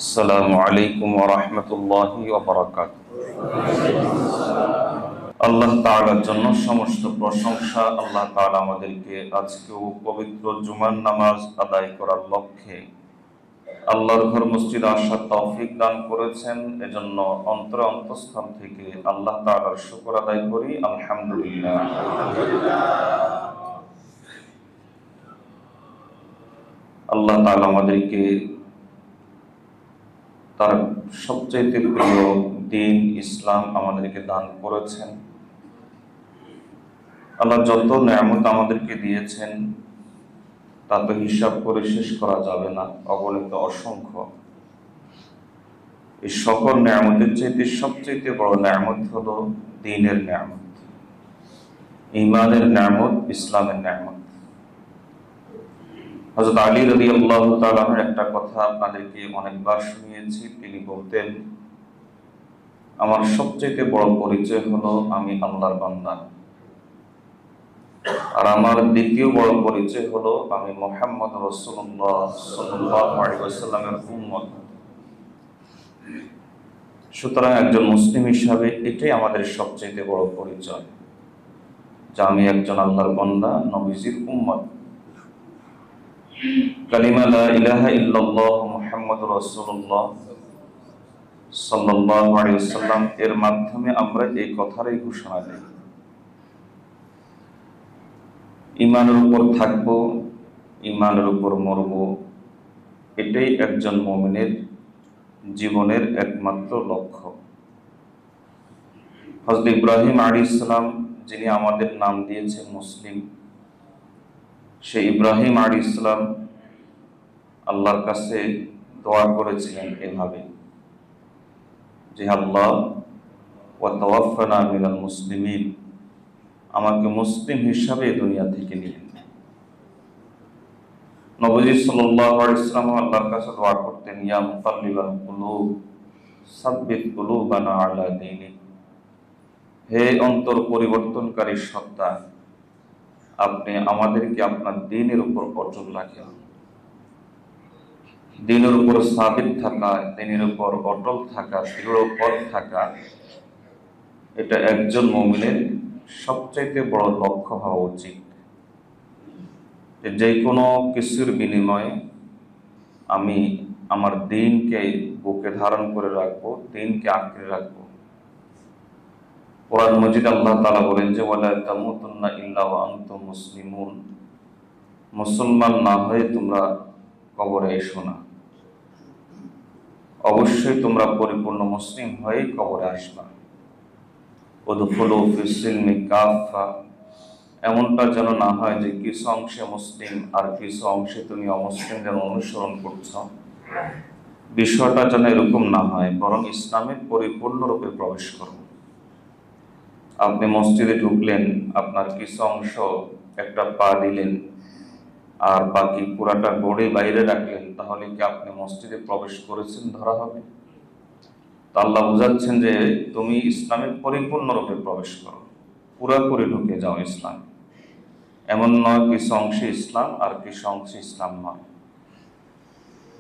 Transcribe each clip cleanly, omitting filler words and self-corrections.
আসসালামু আলাইকুম ওয়া রাহমাতুল্লাহি ওয়া বারাকাতুহু। আল্লাহ তাআলার জন্য সমস্ত প্রশংসা। আল্লাহ তাআলা আমাদেরকে আজকেও পবিত্র জুমার নামাজ আদায় করার লক্ষ্যে আল্লাহর ঘর মসজিদে আসার তৌফিক দান করেছেন। এজন্য অন্তঃস্থল থেকে আল্লাহ তাআলার শুকর আদায় করি, আলহামদুলিল্লাহ। আল্লাহ তাআলা আমাদেরকে তার সবচেয়ে প্রিয় দিন ইসলাম আমাদেরকে দান করেছেন। আল্লাহ যত নেয়ামত আমাদেরকে দিয়েছেন তা তো হিসাব করে শেষ করা যাবে না, অগণিত অসংখ্য। এই সকল নেয়ামতের চাইতে সবচেয়ে বড় নেয়ামত হলো দ্বীনের নেয়ামত, ঈমানের নেয়ামত, ইসলামের নেয়ামত। হযরত আলী রাদিয়াল্লাহু তাআলা আনহুর একটা কথা আপনাদেরকে অনেকবার শুনিয়েছি। তিনি বলতেন, আমার সবচেয়ে বড় পরিচয় হলো আমি আল্লাহর বান্দা, আর আমার দ্বিতীয় বড় পরিচয় হলো আমি মুহাম্মদ রাসূলুল্লাহ সাল্লাল্লাহু আলাইহি ওয়াসাল্লামের উম্মত। সুতরাং একজন মুসলিম হিসাবে এটাই আমাদের সবচেয়ে বড় পরিচয়, যে আমি একজন আল্লাহর বান্দা, নবীজির উম্মত। কালিমা লা ইলাহা ইল্লাল্লাহ মুহাম্মাদুর রাসূলুল্লাহ সাল্লাল্লাহু আলাইহি ওয়াসাল্লাম এর মাধ্যমে আমরা এই কথারই ঘোষণা দিই। ঈমানের উপর থাকবো, ঈমানের উপর মরবো, এটাই একজন মুমিনের জীবনের একমাত্র লক্ষ্য। হযরত ইব্রাহিম আলাইহিস সালাম, যিনি আমাদের নাম দিয়েছেন মুসলিম, সেই ইব্রাহিম আলাইহিস সালাম আল্লাহর কাছে দোয়া করেছিলেন এভাবে, যে আল্লাহ ওয়া তাওয়াফানা মিনাল মুসলিমিন, আমাকে মুসলিম হিসাবে দুনিয়া থেকে নিলেন। নবী সাল্লাল্লাহু আলাইহি ওয়াসাল্লাম আল্লাহর কাছে দোয়া করতেন, ইয়া মুকাল্লিবাল কুলুব সাব্বিত কুলুবানা আলা দীনিক, হে অন্তর পরিবর্তনকারী সত্তা, আপনি আমাদেরকে আপনার দ্বীনের উপর অটল রাখেন। দ্বীনের উপর সাবিত থাকা, দ্বীনের উপর অটল থাকা, দৃঢ় পথ থাকা, এটা একজন মুমিনের সবচাইতে বড় লক্ষ্য হওয়া উচিত। যে কোনো কিছুর বিনিময়ে আমি আমার দ্বীনকে বুকে ধারণ করে রাখবো, দ্বীনকে আঁকড়ে রাখবো। কোরআন মজিদ আল্লাহ তাআলা বলেন যে ওয়ালা তামুতুন্না ইল্লা ওয়া আনতুম মুসলিমুন, মুসলমান না হয়ে তোমরা কবরে এসো না, অবশ্যই তোমরা পরিপূর্ণ মুসলিম হয়ে কবরে আসবা। উদখুলু ফিস সিলমি কাফা, এমনটা যেন না হয় যে কিছু অংশে মুসলিম আর কিছু অংশে তুমি অমুসলিমদের অনুসরণ করছো। বিষয়টা যেন এরকম না হয়, বরং ইসলামে পরিপূর্ণরূপে প্রবেশ করো। আপনি মসজিদে ঢুকলেন, আপনার কিছু অংশ একটা পা দিলেন আর বাকি পুরাটা গড়ে বাইরে রাখলেন, তাহলে কি আপনি মসজিদে প্রবেশ করেছেন ধরা হবে? তা আল্লাহ বুঝাচ্ছেন যে তুমি ইসলামে পরিপূর্ণরূপে প্রবেশ করো, পুরাপুরি ঢুকে যাও ইসলাম। এমন নয় কিছু অংশে ইসলাম আর কিছু অংশে ইসলাম নয়।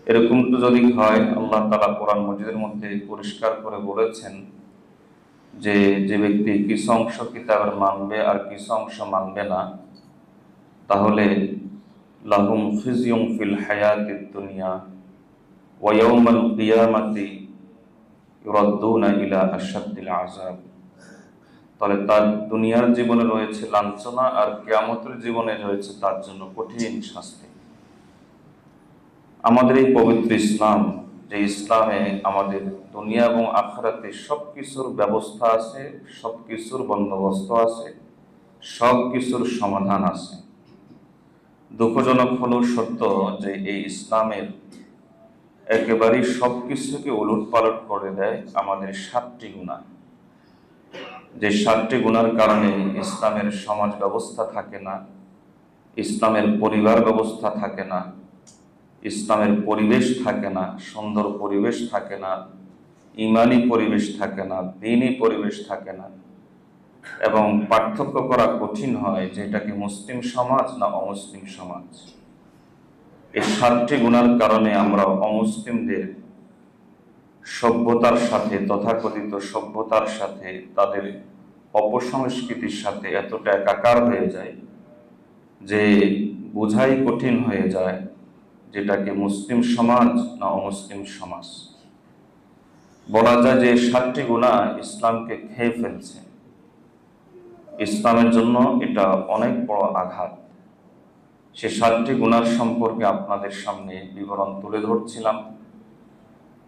এরকমটা যদি হয়, আল্লাহ তাআলা কোরআন মজিদের মধ্যে পরিষ্কার করে বলেছেন যে যে ব্যক্তি কিছু অংশ কিতাবের মানবে আর কিছু অংশ মানবে না, তাহলে লাহুম খিজিয়ুম ফিল হায়াতিদ দুনিয়া ওয়া ইয়াউমাল কিয়ামাতি ইউরাদ্দুনা ইলা আশাদ্দিল আযাব, তাহলে তার দুনিয়ার জীবনে রয়েছে লাঞ্ছনা আর কিয়ামতের জীবনে রয়েছে তার জন্য কঠিন শাস্তি। আমাদের এই পবিত্র ইসলাম, যে ইসলামে আমাদের দুনিয়া এবং আখিরাতে সবকিছুর ব্যবস্থা আছে, সবকিছুর বন্দোবস্ত আছে, সবকিছুর সমাধান আছে। দুঃখজনক হলো সত্য যে এই ইসলামের একেবারেই সবকিছুকে উলটপালট করে দেয় আমাদের 7টি গুনাহ। যে 7টি গুনার কারণে ইসলামের সমাজ ব্যবস্থা থাকে না, ইসলামের পরিবার ব্যবস্থা থাকে না, ইসলামের পরিবেশ থাকে না, সুন্দর পরিবেশ থাকে না, ঈমানি পরিবেশ থাকে না, দ্বীনি পরিবেশ থাকে না, এবং পার্থক্য করা কঠিন হয় যে এটা কি মুসলিম সমাজ না অমুসলিম সমাজ। এই 7টি গুনার কারণে আমরা অমুসলিমদের সভ্যতার সাথে, তথাকথিত সভ্যতার সাথে, তাদের অপসংস্কৃতির সাথে এতটা একাকার হয়ে যায় যে বোঝাই কঠিন হয়ে যায় যেটাকে মুসলিম সমাজ না অমুসলিম সমাজ। বলা যায় যে 7টি গুনাহ ইসলামকে খেয়ে ফেলছে। ইসলামের জন্য এটা অনেক বড় আঘাত। সে 7টি গুনাহ সম্পর্কে আপনাদের সামনে বিবরণ তুলে ধরছিলাম।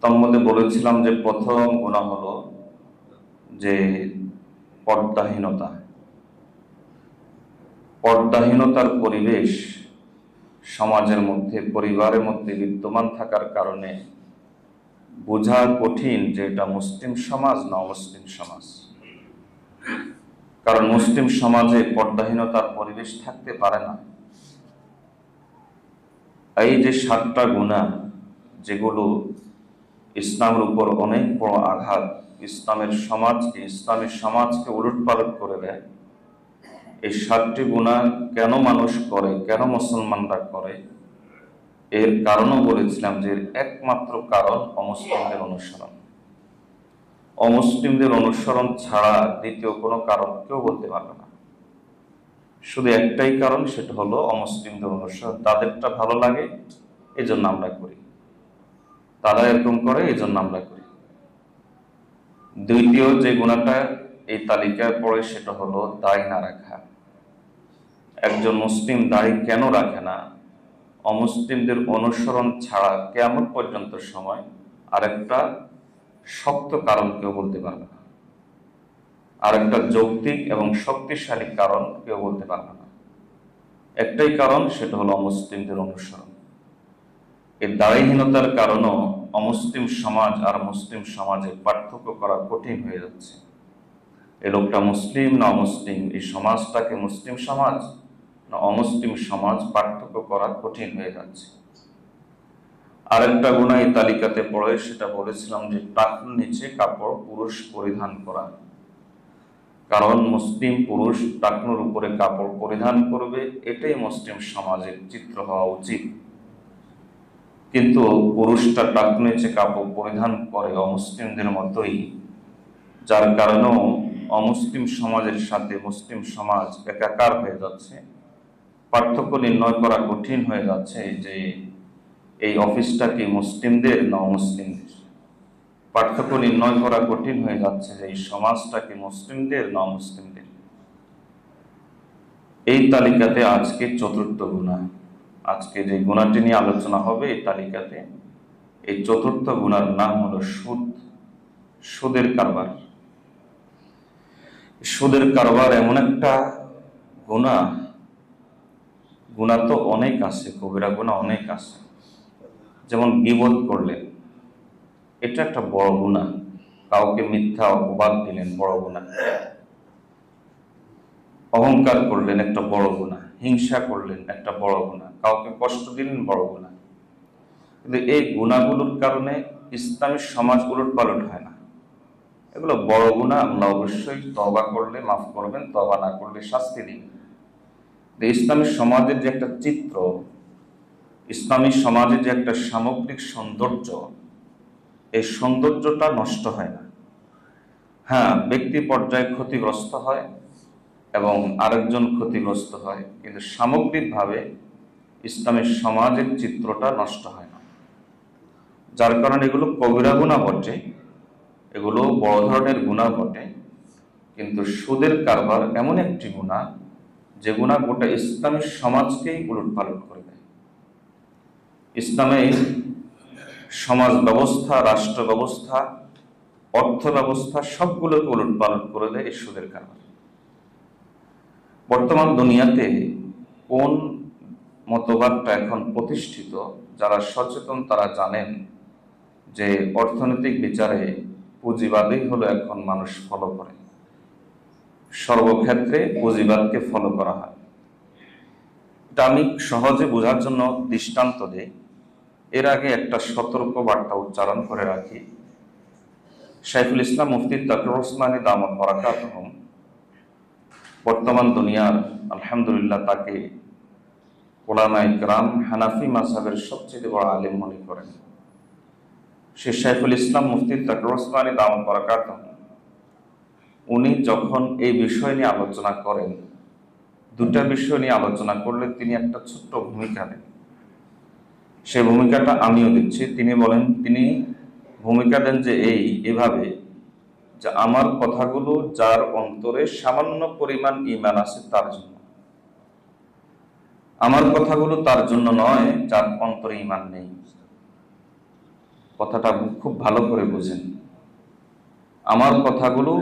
তার মধ্যে বলেছিলাম যে প্রথম গুনাহ হলো যে পর্দাহীনতা। পর্দাহীনতার পরিবেশ সমাজের মধ্যে, পরিবারের মধ্যে বিদ্যমান থাকার কারণে বোঝা কঠিন যে এটা মুসলিম সমাজ না অমুসলিম সমাজ। কারণ মুসলিম সমাজে পর্দাহীনতার পরিবেশ থাকতে পারে না। এই যে 7টা গুনাহ যেগুলো ইসলামের উপর অনেক বড় আঘাত, ইসলামী সমাজকে উলটপালট করে দেয়, এই 7টি গুনাহ কেন মানুষ করে, কেন মুসলমানরা করে, এর কারণও বলেছিলাম যে একমাত্র কারণ অমুসলিমদের অনুসরণ। অমুসলিমদের অনুসরণ ছাড়া দ্বিতীয় কোনো কারণ কেউ বলতে পারবে না। শুধু একটাই কারণ, সেটা হলো অমুসলিমদের অনুসরণ। তাদেরটা ভালো লাগে, এই জন্য আমরা করি। তারা এরকম করে, এই জন্য আমরা করি। দ্বিতীয় যে গুনাহটা এই তালিকায় পড়ে, সেটা হলো দাড়ি না রাখা। একজন মুসলিম দাড়ি কেন রাখে না? অমুসলিমদের অনুসরণ ছাড়া কিয়ামত পর্যন্ত সময় আরেকটা শক্ত কারণ কেউ বলতে পারবে না, আরেকটা যৌক্তিক এবং শক্তিশালী কারণ কেউ বলতে পারবে না। একটাই কারণ, সেটা হলো অমুসলিমদের অনুসরণ। এই দাড়িহীনতার কারণেও অমুসলিম সমাজ আর মুসলিম সমাজে পার্থক্য করা কঠিন হয়ে যাচ্ছে। এই লোকটা মুসলিম না অমুসলিম, এই সমাজটাকে মুসলিম সমাজ না অমুসলিম সমাজ, পার্থক্য করা কঠিন হয়ে যাচ্ছে। আরেকটা গুনাহ এই তালিকাতে পড়ে, সেটা বলেছিলাম যে টাকনুর নিচে কাপড় পুরুষ পরিধান করা। কারণ মুসলিম পুরুষ টাকনুর উপরে কাপড় পরিধান করবে, এটাই মুসলিম সমাজের চিত্র হওয়া উচিত। কিন্তু পুরুষটা টাকনুর নিচে কাপড় পরিধান করে অমুসলিমদের মতোই, যার কারণেও অমুসলিম সমাজের সাথে মুসলিম সমাজ একাকার হয়ে যাচ্ছে। পার্থক্য নির্ণয় করা কঠিন হয়ে যাচ্ছে যে এই অফিসটা কি মুসলিমদের না অমুসলিমদের। পার্থক্য নির্ণয় করা কঠিন হয়ে যাচ্ছে যে এই সমাজটা কি মুসলিমদের না অমুসলিমদের। এই তালিকাতে আজকে 4র্থ গুনাহ, আজকে যে গুনাহটি নিয়ে আলোচনা হবে এই তালিকাতে, এই 4র্থ গুনার নাম হলো সুদ। সুদের কারবার। সুদের কারবার এমন একটা গুনাহ, গুনাহ তো অনেক আছে, কবিরা গুনাহ অনেক আছে। যেমন গীবত করলেন, এটা একটা বড় গুনাহ। কাউকে মিথ্যা অপবাদ দিলেন, বড় গুনাহ। অহংকার করলেন, একটা বড় গুনাহ। হিংসা করলেন, একটা বড় গুনাহ। কাউকে কষ্ট দিলেন, বড় গুনাহ। কিন্তু এই গুনাহগুলোর কারণে ইসলামী সমাজ উলটপালট হয় না। এগুলো বড় গুনাহ, আল্লাহ অবশ্যই তওবা করলে মাফ করবেন, তওবা না করলে শাস্তি দিবেন। ইসলামী সমাজের যে একটা চিত্র, ইসলামী সমাজের যে একটা সামগ্রিক সৌন্দর্য, এই সৌন্দর্যটা নষ্ট হয় না। হ্যাঁ, ব্যক্তি পর্যায়ে ক্ষতিগ্রস্ত হয় এবং আরেকজন ক্ষতিগ্রস্ত হয়, কিন্তু সামগ্রিকভাবে ইসলামী সমাজের চিত্রটা নষ্ট হয় না। যার কারণে এগুলো কবিরা গুনাহ বটে, এগুলো বড় ধরনের গুনাহ বটে, কিন্তু সুদের কারবার এমন একটি গুনাহ যে গুনাহ গোটা ইসলামী সমাজকেই উলটপালট করে দেয়। ইসলামে সমাজ ব্যবস্থা, রাষ্ট্র ব্যবস্থা, অর্থ ব্যবস্থা সবগুলোকে উলটপালট করে দেয় এই সুদের কারবার। বর্তমান দুনিয়াতে কোন মতবাদটা এখন প্রতিষ্ঠিত, যারা সচেতন তারা জানেন যে অর্থনৈতিক বিচারে পুঁজিবাদই হলো এখন মানুষ ফলো করে। সর্বক্ষেত্রে পুঁজিবাদকে ফলো করা হয়। এটা আমি সহজে বোঝার জন্য দৃষ্টান্ত দিই। এর আগে একটা সতর্ক বার্তা উচ্চারণ করে রাখি। শাইখুল ইসলাম মুফতি তাকিউর উসমানী দামাত বারাকাতুহুম বর্তমান দুনিয়ার আলহামদুলিল্লাহ তাকে উলামায়ে কেরাম হানাফি মাযহাবের সবচেয়ে বড় আলেম মনে করেন। শেখ শাইখুল ইসলাম মুফতি তাকিউর ওসমানী দাওয়াত বারাকাতুহু উনি যখন এই বিষয় নিয়ে আলোচনা করেন, দুটা বিষয় নিয়ে আলোচনা করলে তিনি একটা ছোট্ট ভূমিকা দেন। সেই ভূমিকাটা আমিও দিচ্ছি। তিনি বলেন, তিনি ভূমিকা দেন যে এভাবে যে আমার কথাগুলো যার অন্তরে সামান্য পরিমাণ ঈমান আছে তার জন্য, আমার কথাগুলো তার জন্য নয় যার অন্তরে ঈমান নেই। কথাটা খুব ভালো করে বুঝেন। আমার কথাগুলো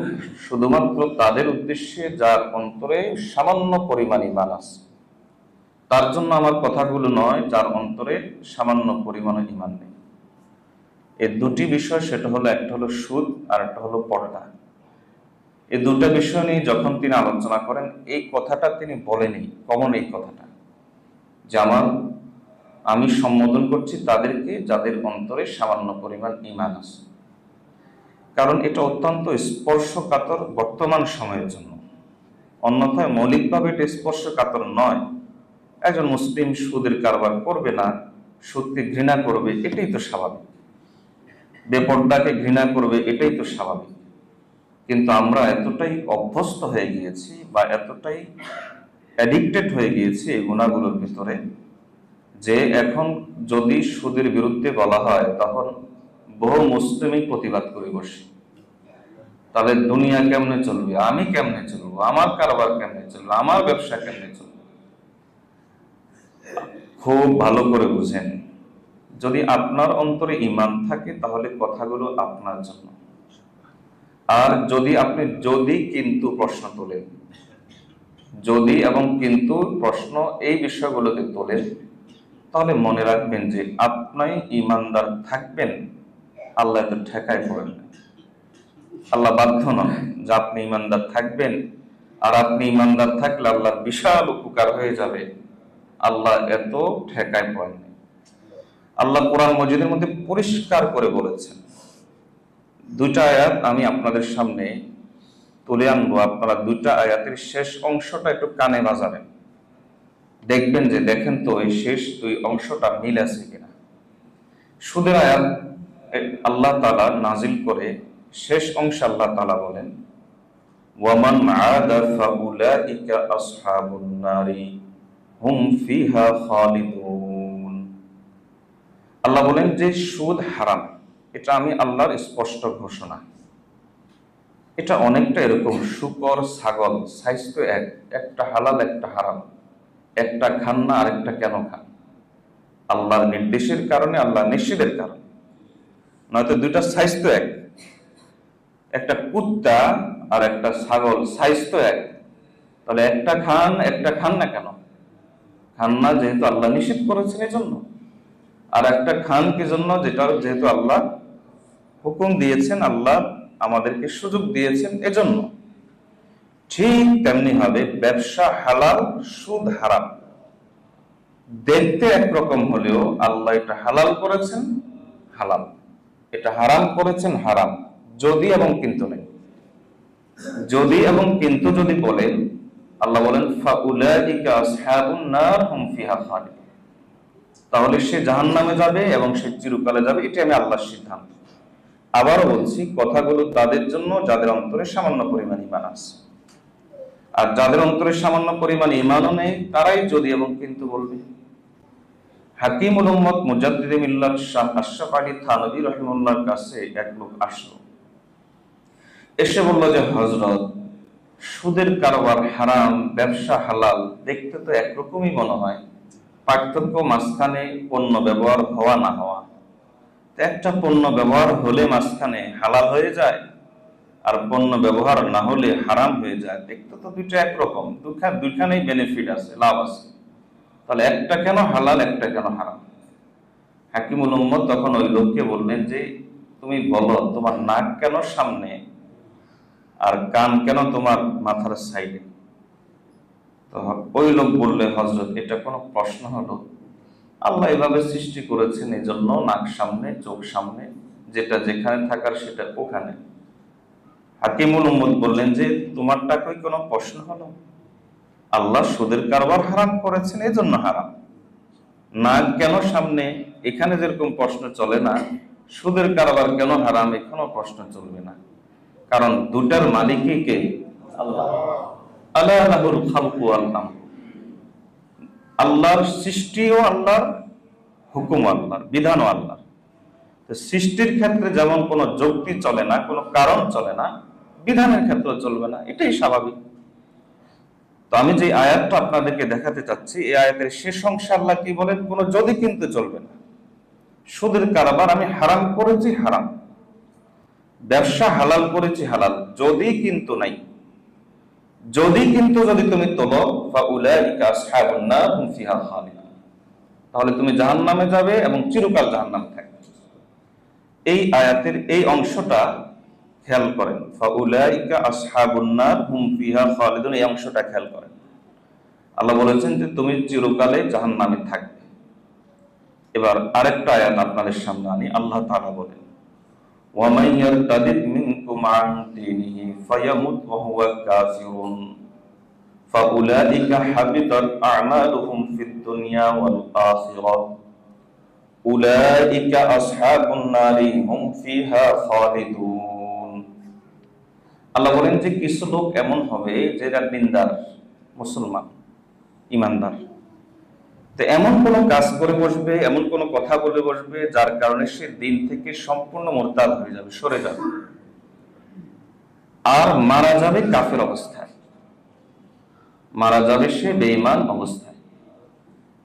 শুধুমাত্র তাদের উদ্দেশ্যে যার অন্তরে সামান্য পরিমাণ ঈমান আছে, তার জন্য আমার কথাগুলো নয় যার অন্তরে সামান্য পরিমাণ ঈমান নেই। এই দুটি বিষয়, সেটা হলো একটা হলো সুদ আর একটা হলো পর্দা। এই দুটা বিষয় নিয়ে যখন তিনি আলোচনা করেন, এই কথাটা তিনি বলেনি কমন, এই কথাটা যে আমি সম্বোধন করছি তাদেরকে যাদের অন্তরে সামান্য পরিমাণ ঈমান আছে, কারণ এটা অত্যন্ত স্পর্শকাতর বর্তমান সময়ের জন্য। অন্যথায় মৌলিকভাবে এটা স্পর্শকাতর নয়। একজন মুসলিম সুদের কারবার করবে না, সুদকে ঘৃণা করবে, এটাই তো স্বাভাবিক। বেপর্দাকে ঘৃণা করবে, এটাই তো স্বাভাবিক। কিন্তু আমরা এতটাই অভ্যস্ত হয়ে গিয়েছি বা এতটাই অ্যাডিক্টেড হয়ে গিয়েছি এই গুণাগুলোর ভিতরে যে এখন যদি সুদের বিরুদ্ধে বলা হয় তখন বহু মুসলিমই প্রতিবাদ করে বসে। তাদের দুনিয়া কেমনে চলবে, আমি কেমনে চলবো, আমার কারবার কেমনে চলবে, আমার ব্যবসা কেমনে চলবে। খুব ভালো করে বুঝেন, যদি আপনার অন্তরে ঈমান থাকে তাহলে কথাগুলো আপনার জন্য। আর যদি আপনি কিন্তু প্রশ্ন তোলেন, যদি এবং কিন্তু প্রশ্ন এই বিষয়গুলোকে তোলেন, তাহলে মনে রাখবেন যে আপনি ঈমানদার থাকবেন, আল্লাহ তো ঠেকায় পড়েন না। আল্লাহ বাধ্য নন যে আপনি ঈমানদার থাকবেন, আর আপনি ঈমানদার থাকলে আল্লাহর বিশাল উপকার হয়ে যাবে। আল্লাহ এত ঠেকায় পড়েন না। আল্লাহ কোরআন মজিদের মধ্যে পরিষ্কার করে বলেছেন। দুইটা আয়াত আমি আপনাদের সামনে তুলে আনবো, আপনারা দুইটা আয়াতের শেষ অংশটা একটু কানে বাজাবেন, দেখবেন যে দেখেন তো এই শেষ দুই অংশটা মিল আছে কিনা। সুদের আয়াত আল্লাহ তাআলা নাজিল করে শেষ অংশে আল্লাহ তাআলা বলেন, ওয়ামান আদা ফাউলাইকা আসহাবুন নারি হুম ফিহা খালিদুন। আল্লাহ বলেন যে সুদ হারাম, এটা আমি আল্লাহর স্পষ্ট ঘোষণা। এটা অনেকটা এরকম শুকর ছাগল, সাইজ তো একটা হালাল একটা হারাম, একটা খান না আরেকটা কেন খান? আল্লাহর নির্দেশের কারণে, আল্লাহ নিষেধের কারণে, নয়তো দুইটা সাইজ তো একটা কুত্তা আর একটা ছাগল সাইজ তো তাহলে একটা খান না কেন? খান না যেহেতু আল্লাহ নিষেধ করেছেন এই জন্য, আর একটা খান কি জন্য? যেহেতু আল্লাহ হুকুম দিয়েছেন, আল্লাহ আমাদেরকে সুযোগ দিয়েছেন এজন্য। ঠিক তেমনি ভাবে ব্যবসা হালাল, সুদ হারাম। দেখতে একরকম হলেও আল্লাহ এটা হালাল করেছেন হালাল, এটা হারাম করেছেন হারাম। যদি এবং কিন্তু নেই, যদি এবং কিন্তু যদি বলেন, আল্লাহ বলেন ফাউলাইকা আসহাবুন নার হুম ফিহা খালিদুন, তাহলে সে জাহান্নামে যাবে এবং সে চিরকালে যাবে। এটা আমি আল্লাহর সিদ্ধান্ত। আবারও বলছি, কথাগুলো তাদের জন্য যাদের অন্তরে সামান্য পরিমাণ ঈমান আছে। আর যাদের অন্তরে সামান্য পরিমাণ ঈমানও নেই, তারাই যদি এবং কিন্তু বলবে। হাকিমুল উম্মত মুজাদ্দিদে মিল্লাত শাহ আশরাফ আলী থানভী রাহিমাহুল্লাহর কাছে এক লোক আসলো, এসে বলল যে হযরত, সুদের কারবার হারাম, ব্যবসা হালাল, দেখতে তো একরকমই মনে হয়, পার্থক্য মাঝখানে পণ্য ব্যবহার হওয়া না হওয়া। একটা পণ্য ব্যবহার হলে মাঝখানে হালাল হয়ে যায়, আর পণ্য ব্যবহার না হলে হারাম হয়ে যায়। দেখতে তো দুইটা একরকম, দুইখানেই বেনিফিট আছে, লাভ আছে, তাহলে একটা কেন হালাল একটা কেন হারাম? হাকিমুল উম্মত তখন ওই লোককে বললেন যে তুমি বলো, তোমার নাক কেন সামনে আর কান কেন তোমার মাথার সাইডে? তো ওই লোক বললে, হযরত এটা কোনো প্রশ্ন হলো? আল্লাহ এভাবে সৃষ্টি করেছেন, এই জন্য নাক সামনে, চোখ সামনে, যেটা যেখানে থাকার সেটা ওখানে। হাকিমুল উম্মত বললেন যে তোমারটা কই কোনো প্রশ্ন হলো? আল্লাহ সুদের কারবার হারাম করেছেন, এই জন্য হারাম। নাক কেন সামনে, এখানে যেরকম প্রশ্ন চলে না, সুদের কারবার কেন হারাম, এখনো প্রশ্ন চলবে না। কারণ দুটার মালিকই কে? আল্লাহ। আলা লাহুল খালকু ওয়াল আমর। আল্লাহর সৃষ্টিও আল্লাহর, হুকুম আল্লাহর, বিধানও আল্লাহর। তো সৃষ্টির ক্ষেত্রে যেমন কোনো যুক্তি চলে না, কোনো কারণ চলে না, বিধানের ক্ষেত্রে চলবে না, এটাই স্বাভাবিক। তো আমি যে আয়াতটা আপনাদেরকে দেখাতে চাচ্ছি, এই আয়াতের শেষ অংশে আল্লাহ কি বলেন? কোনো যদি কিন্তু চলবে না। সুদের কারবার আমি হারাম করেছি, হারাম। ব্যবসা হালাল করেছি, হালাল। যদি কিন্তু নাই। যদি কিন্তু যদি তুমি তোলো, ফাউলাইকা আসহাবুন নার হুম ফিহা খালিদুন, তাহলে তুমি জাহান্নামে যাবে এবং চিরকাল জাহান্নামে থাকবে। এই আয়াতের এই অংশটা খেয়াল করেন, ফাউলাইকা আসহাবুন নার হুম ফিহা খালিদুন, এই অংশটা খেয়াল করেন। আল্লাহ বলেছেন যে তুমি চিরকালে জাহান্নামে থাকবে। এবার আরেকটা আয়াত আপনাদের সামনে আনি। আল্লাহ তাআলা বলেন, وَمَن يَرْتَدِدْ مِنكُمْ عَنْ دِينِهِ فَيَمُتْ وَهُوَ كَافِرٌ فَأُولَئِكَ حَبِطَتْ أَعْمَالُهُمْ فِي الدُّنْيَا وَالْآخِرَةِ أُولَئِكَ أَصْحَابُ النَّارِ هُمْ فِيهَا خَالِدُونَ। আল্লাহ বলেন যে কিছু লোক এমন হবে যারা দিনদার, মুসলমান, ইমানদার, তো এমন কোন কাজ করে বসবে, এমন কোন কথা বলে বসবে যার কারণে সে দিন থেকে সম্পূর্ণ মুরতাদ হয়ে যাবে, সরে যাবে, আর মারা যাবে কাফের অবস্থায়, মারা যাবে সে বেঈমান অবস্থায়।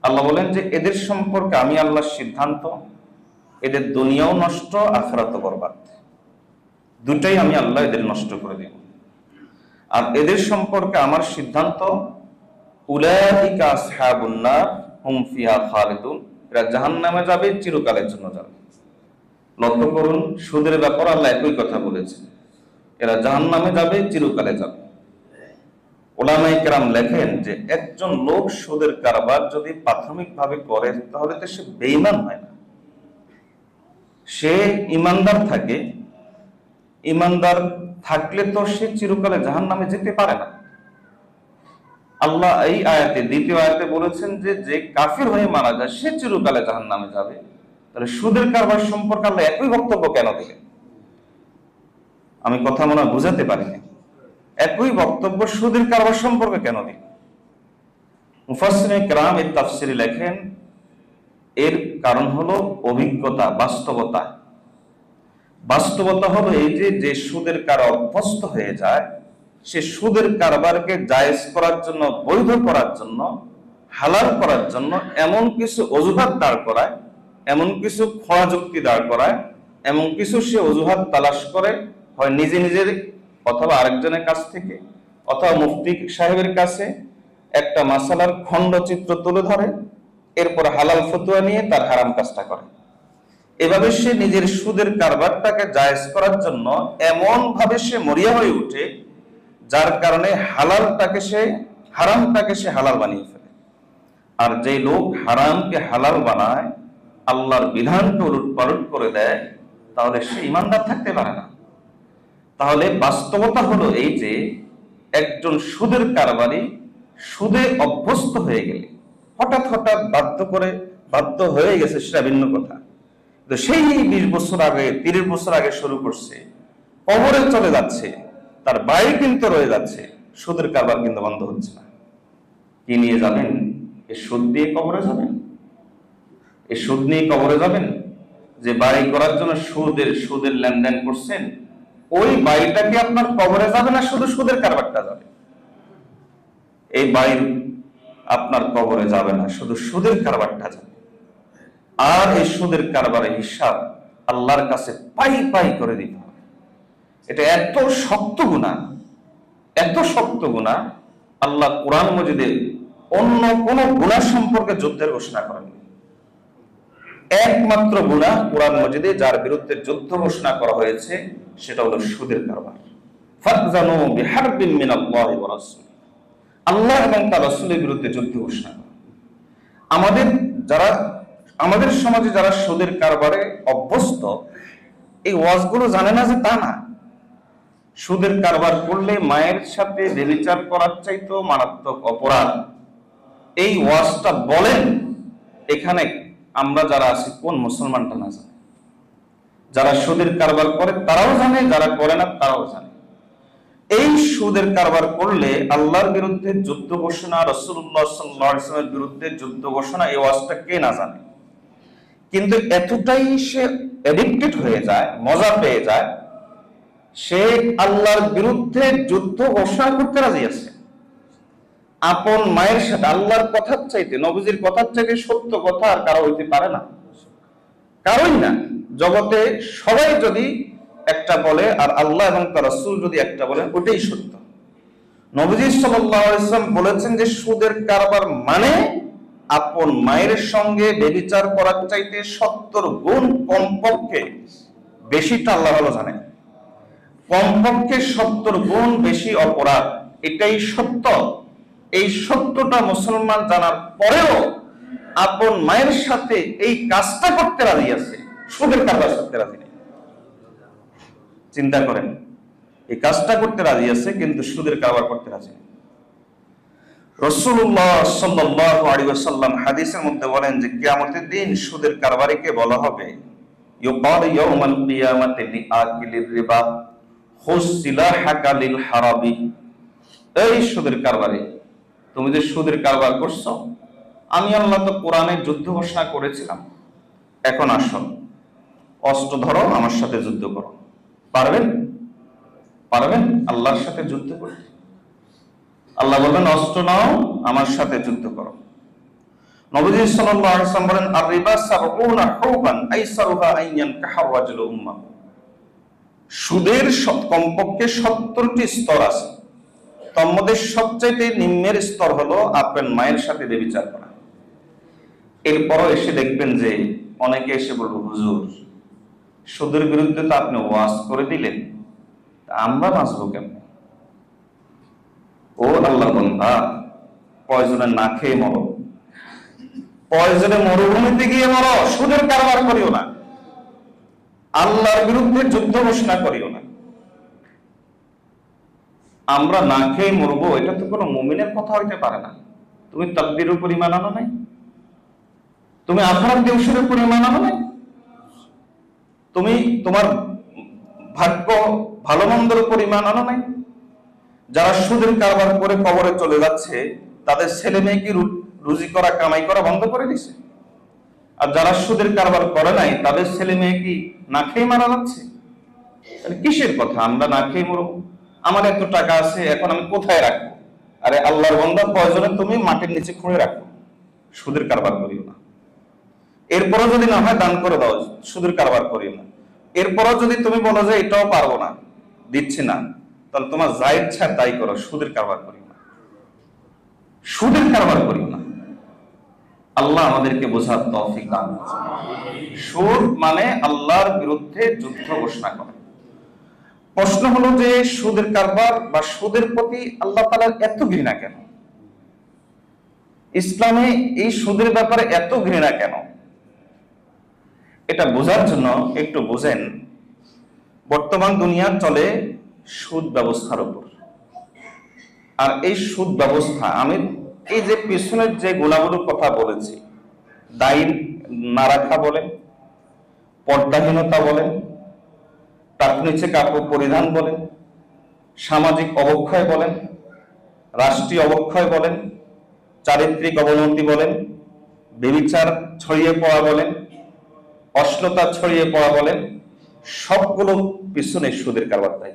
আল্লাহ বলেন যে এদের সম্পর্কে আমি আল্লাহর সিদ্ধান্ত, এদের দুনিয়াও নষ্ট, আখিরাতও বরবাদ, দুটাই আমি আল্লাহ এদের নষ্ট করে দেব। আর এদের সম্পর্কে আমার সিদ্ধান্ত, উলাইকা আসহাবুন নার হুম ফিহা খালিদুন, এরা জাহান্নামে যাবে, চিরকালের জন্য যাবে। লক্ষ্য করুন, সুদের ব্যাপারে আল্লাহ একই কথা বলেছেন, এরা জাহান্নামে যাবে, চিরকালে যাবে। উলামায়ে কেরাম লেখেন যে একজন লোক সুদের কারবার যদি প্রাথমিকভাবে করে, তাহলে তো সে বেঈমান হয় না, সে ইমানদার থাকে। ইমানদার থাকলে তো সে চিরকালে জাহান্নামে যেতে পারে না। আল্লাহ এই আয়াতে, দ্বিতীয় আয়াতে বলেছেন যে যে কাফির হয়ে মারা যায় সে চিরকালে জাহান্নামে যাবে। তাহলে সুদের কারবার সম্পর্কে আল্লাহ একই বক্তব্য কেন দিলেন? আমি কথা মনে হয় বুঝাতে পারিনি। একই বক্তব্য সুদের কারবার সম্পর্কে কেন দিলেন? মুফাসসিরিনে কেরাম এর তাফসিরে লেখেন, এর কারণ হলো অভিজ্ঞতা, বাস্তবতা। বাস্তবতা হলো এই যে যে সুদের কার অভ্যস্ত হয়ে যায়, সে সুদের কারবারকে জায়েজ করার জন্য, বৈধ করার জন্য, হালাল করার জন্য এমন কিছু অজুহাত দাঁড় করায়, এমন কিছু খোয়া যুক্তি দাঁড় করায়, এমন কিছু সে অজুহাত তালাশ করে, হয় নিজে নিজের অথবা আরেকজনের কাছ থেকে, অথবা মুফতি সাহেবের কাছে একটা মাসালার খণ্ডচিত্র তুলে ধরে, এরপর হালাল ফতোয়া নিয়ে তার হারাম কাজটা করে। এভাবে সে নিজের সুদের কারবারটাকে জায়েজ করার জন্য এমন ভাবে সে মরিয়া হয়ে ওঠে, যার কারণে হালালটাকে সে, হারামটাকে সে হালাল বানিয়ে ফেলে। আর যে লোক হারামকে হালাল বানায়, আল্লাহর বিধানকে উলটপালট করে দেয়, তাহলে সে ইমানদার থাকতে পারে না। তাহলে বাস্তবতা হলো এই যে একজন সুদের কারবারি সুদে অভ্যস্ত হয়ে গেলে, হঠাৎ হঠাৎ বাধ্য হয়ে গেছে, সেটা ভিন্ন কথা। তো সেই 20 বছর আগে, 30 বছর আগে শুরু করছে, কবরে চলে যাচ্ছে, তার বাড়ি কিন্তু রয়ে যাচ্ছে, সুদের কারবার কিন্তু বন্ধ হচ্ছে না। কি নিয়ে যাবেন? এই সুদ দিয়ে কবরে যাবেন? এই সুদ নিয়ে কবরে যাবেন? যে বাড়ি করার জন্য সুদের লেনদেন করছেন, ওই বাড়িটা কি আপনার কবরে যাবে না শুধু সুদের কারবারটা যাবে? এই বাড়ি আপনার কবরে যাবে না, শুধু সুদের কারবারটা যাবে। আর এই সুদের কারবারের হিসাব আল্লাহর কাছে পাই পাই করে দিতে হবে। এটা এত শক্ত গুনাহ, এত শক্ত গুনাহ, আল্লাহ কোরআন মজিদে অন্য কোন গুনাহ সম্পর্কে যুদ্ধের ঘোষণা করেননি। একমাত্র গুনাহ কোরআন মজিদে যার বিরুদ্ধে যুদ্ধ ঘোষণা করা হয়েছে, সেটা হলো সুদের কারবার। ফাযযানু বিহারবিন মিনাল্লাহি ওয়া রাসূলিহি, আল্লাহ এবং তার রাসূলের বিরুদ্ধে যুদ্ধ ঘোষণা করা। আমাদের সমাজে যারা সুদের কারবারে অভ্যস্ত, এই ওয়াজগুলো জানে না যে তা না। সুদের কারবার করলে মায়ের সাথে ব্যভিচার করার চাইতেও মারাত্মক অপরাধ, এই ওয়াজটা বলেন। এখানে আমরা যারা আছি, কোন মুসলমানটা না জানে? যারা সুদের কারবার করে তারাও জানে, যারা করে না তারাও জানে। এই সুদের কারবার করলে আল্লাহর বিরুদ্ধে যুদ্ধ ঘোষণা, রাসূলুল্লাহ সাল্লাল্লাহু আলাইহি ওয়াসাল্লামের বিরুদ্ধে যুদ্ধ ঘোষণা, এই ওয়াজটা কে না জানে। কিন্তু এতটাই সে অ্যাডিক্টেড হয়ে যায়, মজা পেয়ে যায়, সে আল্লাহর বিরুদ্ধে যুদ্ধ ঘোষণা করতে রাজি আছে। আপন মায়ের সাথে, আল্লাহর কথার চাইতে, নবীজির কথার চাইতে সত্য কথা আর কারো হইতে পারে না, কারোই না। জগতে সবাই যদি একটা বলে আর আল্লাহ এবং তার রাসূল যদি একটা বলে, ওটাই সত্য। নবীজি সাল্লাল্লাহু আলাইহি ওয়াসাল্লাম বলেছেন যে সুদের কারবার মানে আপন মায়ের সঙ্গে ব্যভিচার করার চাইতে 70 গুণ কমপক্ষে বেশিটা আল্লাহ ভালো জানে, কমপক্ষে 70 গুণ বেশি অপরাধ। এটাই সত্য। এই সত্যটা মুসলমান জানার পরেও আপন মায়ের সাথে এই কাজটা করতে রাজি আছে, সুদের কারবার করতে রাজি নেই। চিন্তা করেন, এই কাজটা করতে রাজি আছে কিন্তু সুদের কারবার করতে রাজি নেই। রাসূলুল্লাহ সাল্লাল্লাহু আলাইহি ওয়াসাল্লাম হাদিসের মধ্যে বলেন যে কিয়ামতের দিন সুদের কারবারিকে বলা হবে, ইউকাল ইয়াউমাল কিয়ামাতি লিআকিলির রিবা খুয সিলাহাকা লিল হারাবি। এই সুদের কারবারি, তুমি যে সুদের কারবার করছো, আমি আল্লাহ তো কোরআনে যুদ্ধ ঘোষণা করেছিলাম, এখন আসো অস্ত্র ধরো, আমার সাথে যুদ্ধ করো। পারবেন? পারবেন আল্লাহর সাথে যুদ্ধ করতে? আল্লাহ বলবেন অস্ত্র নাও, আমার সাথে যুদ্ধ করো। নবী সাল্লাল্লাহু আলাইহি ওয়াসাল্লাম বলেন আর রিবা সাবউনা হুবান আইসারুহা আইয়ান কাহার রাজুল উম্মাহ। সুদের কমপক্ষে 70টি স্তর আছে, তার মধ্যে সবচেয়ে নিম্নের স্তর হলো আপনার মায়ের সাথে ব্যভিচার করা। এরপরও এসে দেখবেন যে অনেকে এসে বলবো, হুজুর সুদের বিরুদ্ধে তো আপনি ওয়াজ করে দিলেন, আমরা বাঁচবো কেমন? ও আল্লাহর বান্দা, প্রয়োজনে না খেয়ে মরো, প্রয়োজনে মরুভূমিতে গিয়ে মরো, সুদের কারবার করিও না, আল্লাহর বিরুদ্ধে যুদ্ধ ঘোষণা করিও না। আমরা না খেয়ে মরবো, এটা তো কোনো মুমিনের কথা হইতে পারে না। তুমি তাকদীরের উপর ঈমান আনো নাই? তুমি আখিরাত দিবসের উপর ঈমান আনো নাই? তুমি তোমার ভাগ্য ভালো মন্দের উপর ঈমান আনো নাই? যারা সুদের কারবার করে কবরে চলে যাচ্ছে, তাদের ছেলে মেয়ে কি রুজি করা, কামাই করা বন্ধ করে দিছে? আর যারা সুদের কারবার করে নাই, তাদের ছেলে মেয়ে কি না খেয়ে মারা যাচ্ছে? কিসের কথা আমরা না খেয়ে মরবো? আমার এত টাকা আছে, এখন আমি কোথায় রাখবো? আরে আল্লাহর বান্দা, প্রয়োজনে তুমি মাটির নিচে খুঁড়ে রাখো, সুদের কারবার করিও না। এরপরও যদি না হয় দান করে দাও, সুদের কারবার করিও না। এরপরও যদি তুমি বলো যে এটাও পারবো না, দিচ্ছি না, তাহলে তোমার যা ইচ্ছা তাই করো, সুদের কারবার করিও না, সুদের কারবার করিও না। আল্লাহ আমাদেরকে বোঝার তৌফিক দান করুন। সুদ মানে আল্লাহর বিরুদ্ধে যুদ্ধ ঘোষণা করা। প্রশ্ন হলো যে সুদের কারবার বা সুদের প্রতি আল্লাহ তাআলার এত ঘৃণা কেন? ইসলামে এই সুদের ব্যাপারে এত ঘৃণা কেন? এটা বোঝার জন্য একটু বুঝেন, বর্তমান দুনিয়া চলে সুদ ব্যবস্থার উপর। আর এই সুদ ব্যবস্থা, আমি এই যে পিছনের যে গুণাগুলোর কথা বলেছি, দায়ী না রাখা বলেন, পর্দাহীনতা বলেন, তার নিচে কাপড় পরিধান বলেন, সামাজিক অবক্ষয় বলেন, রাষ্ট্রীয় অবক্ষয় বলেন, চারিত্রিক অবনতি বলেন, ব্যভিচার ছড়িয়ে পড়া বলেন, অশ্লীলতা ছড়িয়ে পড়া বলেন, সবগুলো পিছনে সুদের কারবার। তাই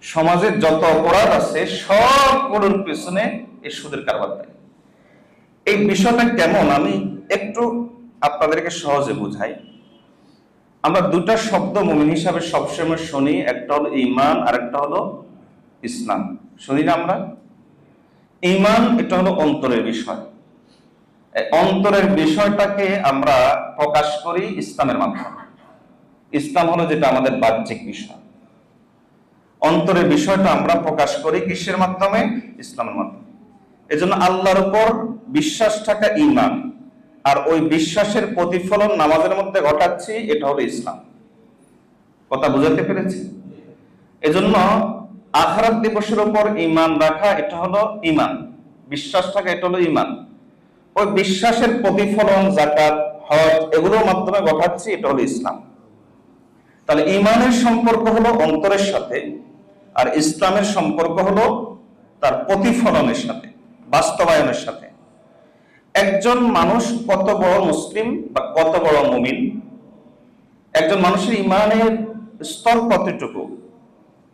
সমাজের যত অপরাধ আছে সবগুলোর পিছনে এই সুদের কারবার। তাই এই বিষয়টা কেমন আমি একটু আপনাদেরকে সহজে বুঝাই। আমরা দুটা শব্দ মুমিন হিসাবে সবসময় শুনি, একটা হলো ঈমান আর একটা হলো ইসলাম। শুনি না আমরা? ঈমান এটা হলো অন্তরের বিষয়, অন্তরের বিষয়টাকে আমরা প্রকাশ করি ইসলামের মাধ্যমে। ইসলাম হলো যেটা আমাদের বাহ্যিক বিষয়, অন্তরের বিষয়টা আমরা প্রকাশ করি কিসের মাধ্যমে? ইসলামের মাধ্যমে। এজন্য আল্লাহর উপর বিশ্বাস থাকা ঈমান, আর ওই বিশ্বাসের প্রতিফলন নামাজের মধ্যে ঘটাচ্ছি, এটা হলো ইসলাম। কথা বুঝাতে পেরেছি? এজন্য আখিরাত দিবসের উপর ঈমান রাখা, এটা হলো ঈমান, বিশ্বাস থাকা, এটা হলো ঈমান। ওই বিশ্বাসের প্রতিফলন যাকাত, হজ, এগুলোর মাধ্যমে ঘটাচ্ছি, এটা হলো ইসলাম। তাহলে ঈমানের সম্পর্ক হলো অন্তরের সাথে, আর ইসলামের সম্পর্ক হলো তার প্রতিফলনের সাথে, বাস্তবায়নের সাথে। একজন মানুষ কত বড় মুসলিম বা কত বড় মুমিন, একজন মানুষের ঈমানের স্তর কতটুকু,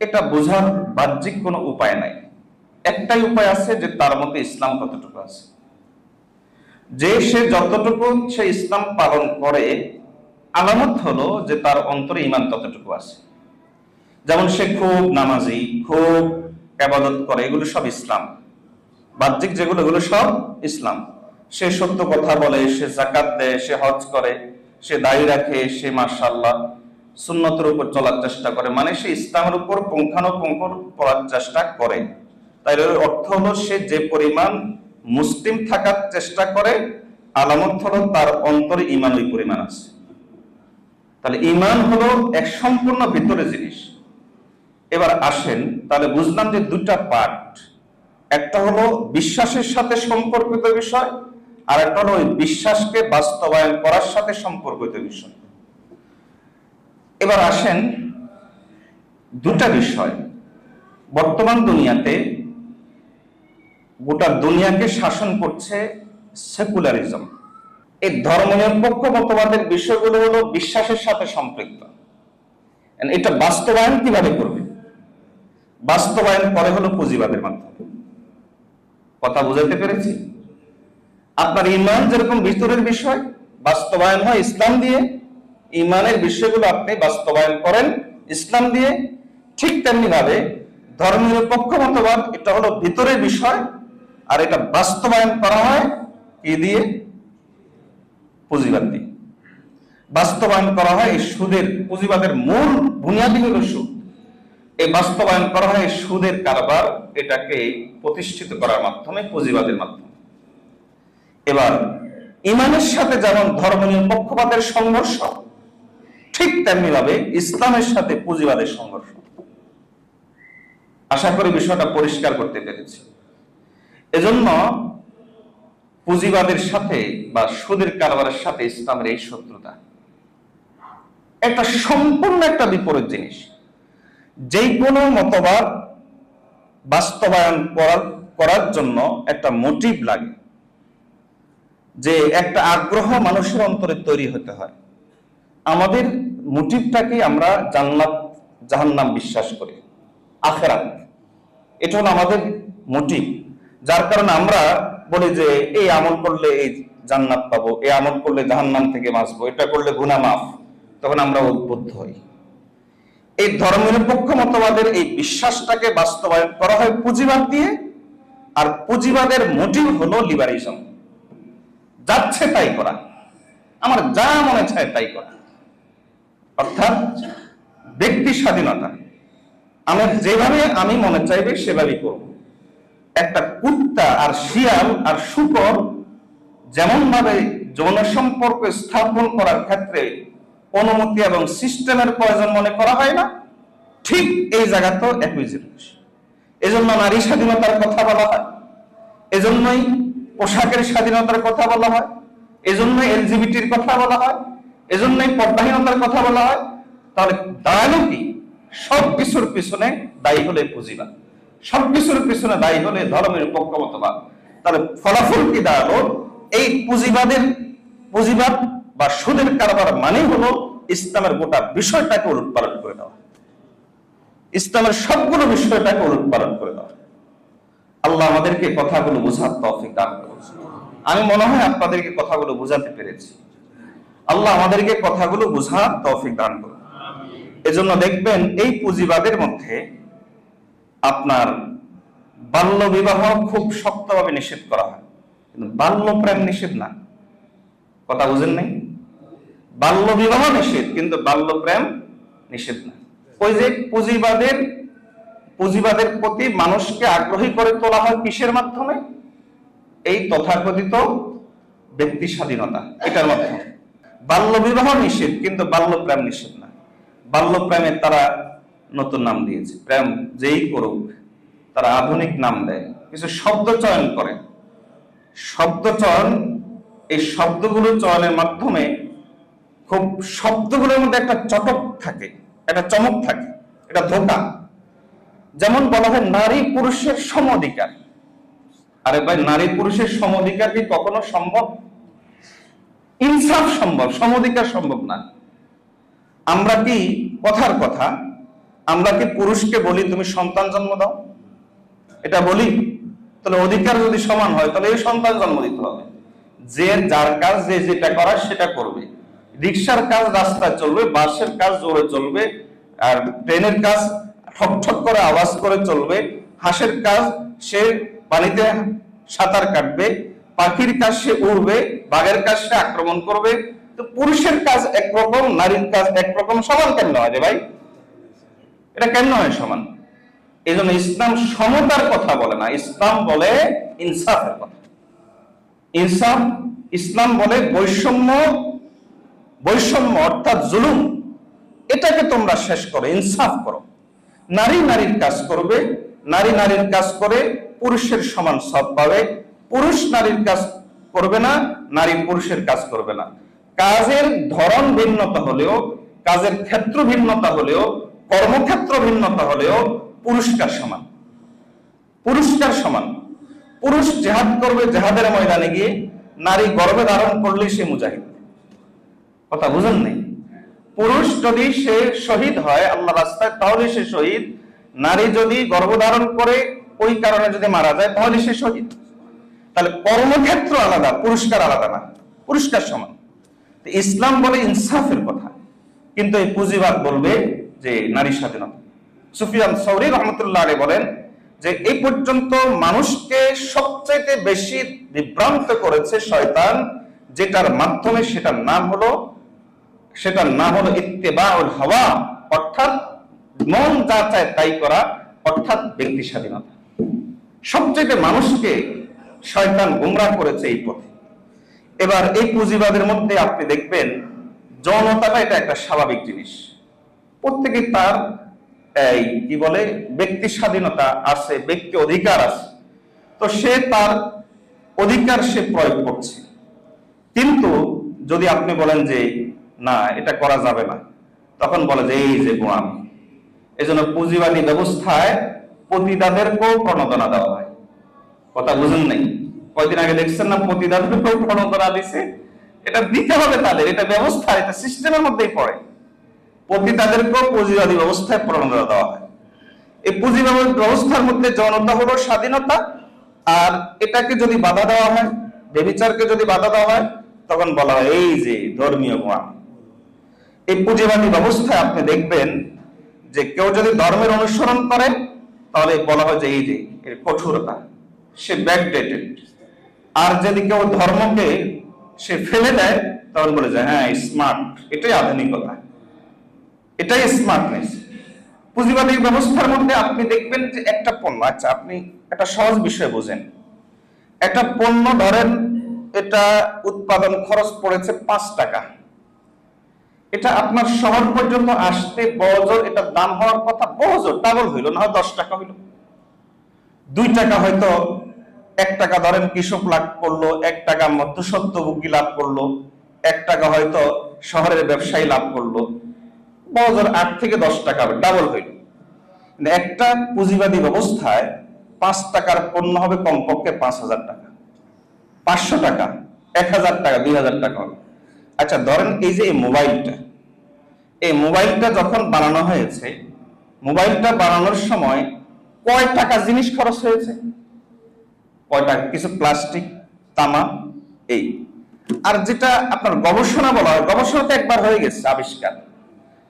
এটা বোঝার বাহ্যিক কোনো উপায় নাই। একটাই উপায় আছে, যে তার মধ্যে ইসলাম কতটুকু আছে। যে সে যতটুকু সে ইসলাম পালন করে, আলামত হলো যে তার অন্তরে ঈমান ততটুকু আছে। যেমন সে খুব নামাজি, খুব ইবাদত করে, এগুলো সব ইসলাম। বাহ্যিক যেগুলো, এগুলো সব ইসলাম। সে সত্য কথা বলে, সে যাকাত দেয়, সে হজ করে, সে দাড়ি রাখে, সে মাশাআল্লাহ সুন্নতের উপর চলার চেষ্টা করে, মানে সে ইসলামের উপর পুঙ্খানুপুঙ্খ পড়ার চেষ্টা করে। তাই এর অর্থ হলো সে যে পরিমাণ মুসলিম থাকার চেষ্টা করে, আলামত হলো তার অন্তরে ঈমান ওই পরিমাণ আছে। তাহলে ঈমান হলো এক সম্পূর্ণ ভিতরের জিনিস। এবার আসেন, তাহলে বুঝলাম যে দুটা পার্ট, একটা হলো বিশ্বাসের সাথে সম্পর্কিত বিষয়, আর একটা হলো ওই বিশ্বাসকে বাস্তবায়ন করার সাথে সম্পর্কিত বিষয়। এবার আসেন, দুটা বিষয়। বর্তমান দুনিয়াতে গোটা দুনিয়াকে শাসন করছে সেকুলারিজম। এই ধর্মনিরপেক্ষ মতবাদের বিষয়গুলো হলো বিশ্বাসের সাথে সম্পৃক্ত। এটা বাস্তবায়ন কিভাবে করবে? বাস্তবায়ন করে হলো পুঁজিবাদের মাধ্যমে। কথা বুঝাতে পেরেছি? আপনার ঈমান যেরকম ভিতরের বিষয়, বাস্তবায়ন হয় ইসলাম দিয়ে, ঈমানের বিষয়গুলো আপনি বাস্তবায়ন করেন ইসলাম দিয়ে। ঠিক তেমনি ভাবে ধর্মনিরপেক্ষ মতবাদ, এটা হলো ভিতরের বিষয়, আর এটা বাস্তবায়ন করা হয় কি দিয়ে? পুঁজিবাদ দিয়ে বাস্তবায়ন করা হয়। এই সুদের, পুঁজিবাদের মূল বুনিয়াদি হলো সুদ। এই বাস্তবায়ন করা হয় সুদের কারবার, এটাকে প্রতিষ্ঠিত করার মাধ্যমে, পুঁজিবাদের মাধ্যমে। এবার ঈমানের সাথে যেমন ধর্মনিরপেক্ষবাদের সংঘর্ষ, ঠিক তেমনি ভাবে ইসলামের সাথে পুঁজিবাদের সংঘর্ষ। আশা করি বিষয়টা পরিষ্কার করতে পেরেছি। এজন্য পুঁজিবাদের সাথে বা সুদের কারবারের সাথে ইসলামের এই শত্রুতা একটা সম্পূর্ণ একটা বিপরীত জিনিস। যে কোনো মতবাদ বাস্তবায়ন করার জন্য একটা মোটিভ লাগে, যে একটা আগ্রহ মানুষের অন্তরে তৈরি হতে হয়। আমাদের মোটিভটাকে আমরা জান্নাত জাহান্নাম বিশ্বাস করি, আখিরাত, এটা হলো আমাদের মোটিভ। যার কারণে আমরা বলি যে এই আমল করলে এই জান্নাত পাবো, এই আমল করলে জাহান্নাম থেকে বাঁচবো, এটা করলে গুনাহ মাফ, তখন আমরা উদ্বুদ্ধ হই। এই ধর্মনিরপেক্ষ মতবাদের এই বিশ্বাসটাকে বাস্তবায়ন করা হয় পুঁজিবাদ দিয়ে, আর পুঁজিবাদের মোটিভ হলো লিবারিজম, যাচ্ছে তাই করা, আমার যা মনে চায় তাই করা, অর্থাৎ ব্যক্তি স্বাধীনতা। আমার যেভাবে আমি মনে চাইবে সেভাবেই করব। একটা কুত্তা আর শিয়াল আর শূকর যেমন ভাবে যৌন সম্পর্ক স্থাপন করার ক্ষেত্রে অনুমতি এবং সিস্টেমের প্রয়োজন মনে করা হয় না, ঠিক এই জায়গাতেও একই জিনিস। এজন্য নারী স্বাধীনতার কথা বলা হয়, এজন্যই পোশাকের স্বাধীনতার কথা বলা হয়, এজন্যই এলজিবিটির কথা বলা হয়, এজন্যই পর্দাহীনতার কথা বলা হয়। তাহলে দাঁড়ালো কি? সবকিছুর পিছনে দায়ী হলে পুঁজিবাদ, সবকিছুর পিছনে দায়ী হলে ধর্মের পক্ষপাতবাদ। তাহলে ফলাফল কি দাঁড়ালো? এই পুঁজিবাদ বা সুদের কারবার মানে হলো ইসলামের গোটা বিষয়টাকে উলটপালট করে দেওয়া, ইসলামের সবগুলো বিষয়টাকে উলটপালট করে দেওয়া। আল্লাহ আমাদেরকে কথাগুলো বোঝার তৌফিক দান করুন। আমি মনে হয় আপনাদেরকে কথাগুলো বোঝাতে পেরেছি। আল্লাহ আমাদেরকে কথাগুলো বোঝার তৌফিক দান করুন। এজন্য দেখবেন এই পুঁজিবাদের মধ্যে আপনার বাল্য বিবাহ খুব শক্তভাবে নিষেধ করা হয়, কিন্তু বাল্য প্রেম নিষেধ না। কথা বুঝেন নাই? বাল্য বিবাহ নিষেধ, কিন্তু বাল্য প্রেম নিষেধ না। ওই যে পুঁজিবাদের প্রতি মানুষকে আগ্রহী করে তোলা হয় কিসের মাধ্যমে? এই তথাকথিত ব্যক্তি স্বাধীনতা, এটার মাধ্যমে। বাল্য বিবাহ নিষেধ, কিন্তু বাল্য প্রেম নিষেধ না। বাল্য প্রেমের তারা নতুন নাম দিয়েছে, প্রেম যেই করুক তারা আধুনিক নাম দেয়, কিছু শব্দ চয়ন করে। শব্দ চয়ন, এই শব্দগুলো চয়নের মাধ্যমে খুব শব্দগুলোর মধ্যে একটা চটক থাকে, একটা চমক থাকে, এটা ধোঁকা। যেমন বলা হয় নারী পুরুষের সম অধিকার। আরে ভাই, নারী পুরুষের সম অধিকার কি কখনো সম্ভব? ইনসাফ সম্ভব, সম অধিকার সম্ভব না। আমরা কি কথার কথা, আমরা কি পুরুষকে বলি তুমি সন্তান জন্ম দাও? এটা বলি? তাহলে অধিকার যদি সমান হয় তাহলে এই সন্তান জন্ম দিতে হবে। যে যার কাজ যে যেটা করার সেটা করবে। রিক্সার কাজ রাস্তায় চলবে, বাসের কাজ জোরে চলবে, আর ট্রেনের কাজ ঠক ঠক করে আওয়াজ করে চলবে, হাঁসের কাজ সে পানিতে সাঁতার কাটবে, পাখির কাজ সে উড়বে, বাঘের কাজ সে আক্রমণ করবে। তো পুরুষের কাজ একরকম, নারীর কাজ একরকম, সমান কেন হয় রে ভাই? এটা কেন হয় সমান? এই জন্য ইসলাম সমতার কথা বলে না, ইসলাম বলে ইনসাফের কথা। ইনসাফ, ইসলাম বলে বৈষম্য, বৈষম্য অর্থাৎ জুলুম, এটাকে তোমরা শেষ করো, ইনসাফ করো। নারী নারীর কাজ করবে, নারী নারীর কাজ করে পুরুষের সমান সব পাবে। পুরুষ নারীর কাজ করবে না, নারী পুরুষের কাজ করবে না। কাজের ধরন ভিন্নতা হলেও, কাজের ক্ষেত্র ভিন্নতা হলেও, কর্মক্ষেত্র ভিন্নতা হলেও পুরস্কার সমান, পুরস্কার সমান। পুরুষ জেহাদ করবে জেহাদের ময়দানে গিয়ে, নারী গর্ভে ধারণ করলে সে মুজাহিদ। কথা বুঝেন নাই? পুরুষ যদি সে শহীদ হয় আল্লাহ রাস্তায় তাহলে সে শহীদ, নারী যদি গর্ভধারণ করে ওই কারণে যদি মারা যায় তাহলে সে শহীদ। তাহলে কর্মক্ষেত্র আলাদা, পুরস্কার আলাদা না, পুরস্কার সমান। ইসলাম বলে ইনসাফের কথা, কিন্তু এই পুঁজিবাদ বলবে যে নারী স্বাধীনতা। সুফিয়ান সৌরি রহমতুল্লাহ আলাইহি বলেন যে এই পর্যন্ত মানুষকে সবচাইতে বেশি বিভ্রান্ত করেছে শয়তান, যেটার মাধ্যমে সেটার নাম হলো ইত্তেবাউল হাওয়া, অর্থাৎ মন যা চায় তাই করা, অর্থাৎ ব্যক্তি স্বাধীনতা। সবচেয়ে মানুষকে শয়তান গোমরাহ করেছে এই পথে। এবার এই পুঁজিবাদের মধ্যে আপনি দেখবেন যৌনতাটা এটা একটা স্বাভাবিক জিনিস, প্রত্যেকে তার এই কি বলে ব্যক্তি স্বাধীনতা আছে, ব্যক্তি অধিকার আছে, তো সে তার অধিকার সে প্রয়োগ করছে। কিন্তু যদি আপনি বলেন যে না এটা করা যাবে না, তখন বলে যে এই যে গোয়াম। এজন্য পুঁজিবাদী ব্যবস্থায় পতিতাদেরকেও প্রণোদনা দেওয়া হয়। কথা বুঝেন নাই? কয়দিন আগে দেখছেন না পতিতাদেরকেও প্রণোদনা দিছে? এটা দিতে হবে তাদের, এটা ব্যবস্থা, এটা সিস্টেমের মধ্যেই পড়ে। পতিতাদেরকেও পুঁজিবাদী ব্যবস্থায় প্রণোদনা দেওয়া হয়। এই পুঁজিবাদী ব্যবস্থার মধ্যে যৌনতা হলো স্বাধীনতা, আর এটাকে যদি বাধা দেওয়া হয়, ব্যভিচারকে যদি বাধা দেওয়া হয়, তখন বলা হয় এই যে ধর্মীয় গোয়াম। এই পুঁজিবাদী ব্যবস্থায় আপনি দেখবেন যে কেউ যদি ধর্মের অনুসরণ করে তাহলে বলা হয় যে এই যে এর কঠোরতা, সে ব্যাকডেটেড। আর যদি কেউ ধর্মকে সে ফেলে দেয় তখন বলে যে হ্যাঁ স্মার্ট, এটাই আধুনিকতা, এটাই স্মার্টনেস। পুঁজিবাদী ব্যবস্থার মধ্যে আপনি দেখবেন যে একটা পণ্য, আচ্ছা আপনি একটা সহজ বিষয় বোঝেন, একটা পণ্য ধরেন এটা উৎপাদন খরচ পড়েছে 5 টাকা, এটা আপনার শহর পর্যন্ত আসতে বহজর এটার দাম হওয়ার কথা বহজর ডাবল হইল, না হয় 10 টাকা হইল, 2 টাকা হয়তো 1 টাকা ধরেন কৃষক লাভ করলো, 1 টাকা মধ্যস্বত্বভোগী লাভ করলো, 1 টাকা হয়তো শহরের ব্যবসায়ী লাভ করলো, বহজর 8 থেকে 10 টাকা ডাবল হইল। একটা পুঁজিবাদী ব্যবস্থায় 5 টাকার পণ্য হবে কমপক্ষে 5,000 টাকা, 500 টাকা, 1,000 টাকা, 2,000 টাকা হবে। আচ্ছা ধরেন এই যে এই মোবাইলটা যখন বানানো হয়েছে, মোবাইলটা বানানোর সময় কয় টাকা জিনিস খরচ হয়েছে? কয় টাকা? কিছু প্লাস্টিক, তামা, এই। আর যেটা আপনার গবেষণা বলা হয়, গবেষণাতে একবার হয়ে গেছে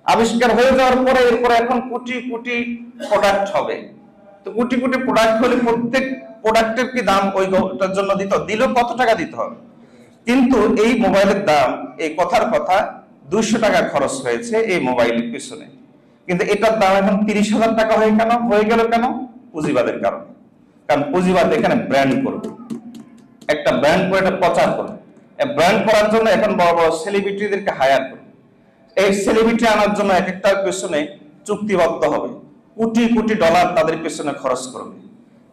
আবিষ্কার হয়ে যাওয়ার পরে এরপরে এখন কোটি কোটি প্রোডাক্ট হবে। তো কোটি কোটি প্রোডাক্ট হলে প্রত্যেক প্রোডাক্টের কি দাম ওইটার জন্য দিল কত টাকা দিতে হবে? কিন্তু এই মোবাইলের দাম, এই কথার কথা 200 টাকা খরচ হয়েছে এই মোবাইলের পিছনে, কিন্তু এটার দাম এখন 30,000 টাকা হয়ে গেল কেন? পুঁজিবাদের কারণে। কারণ পুঁজিবাদ এখানে ব্র্যান্ড করবে, একটা ব্র্যান্ড করে এটা প্রচার করবে। ব্র্যান্ড করার জন্য এখন বড় বড় সেলিব্রিটিদেরকে হায়ার করবে। এই সেলিব্রিটি আনার জন্য এক একটার পেছনে চুক্তিবদ্ধ হবে, কোটি কোটি ডলার তাদের পেছনে খরচ করবে।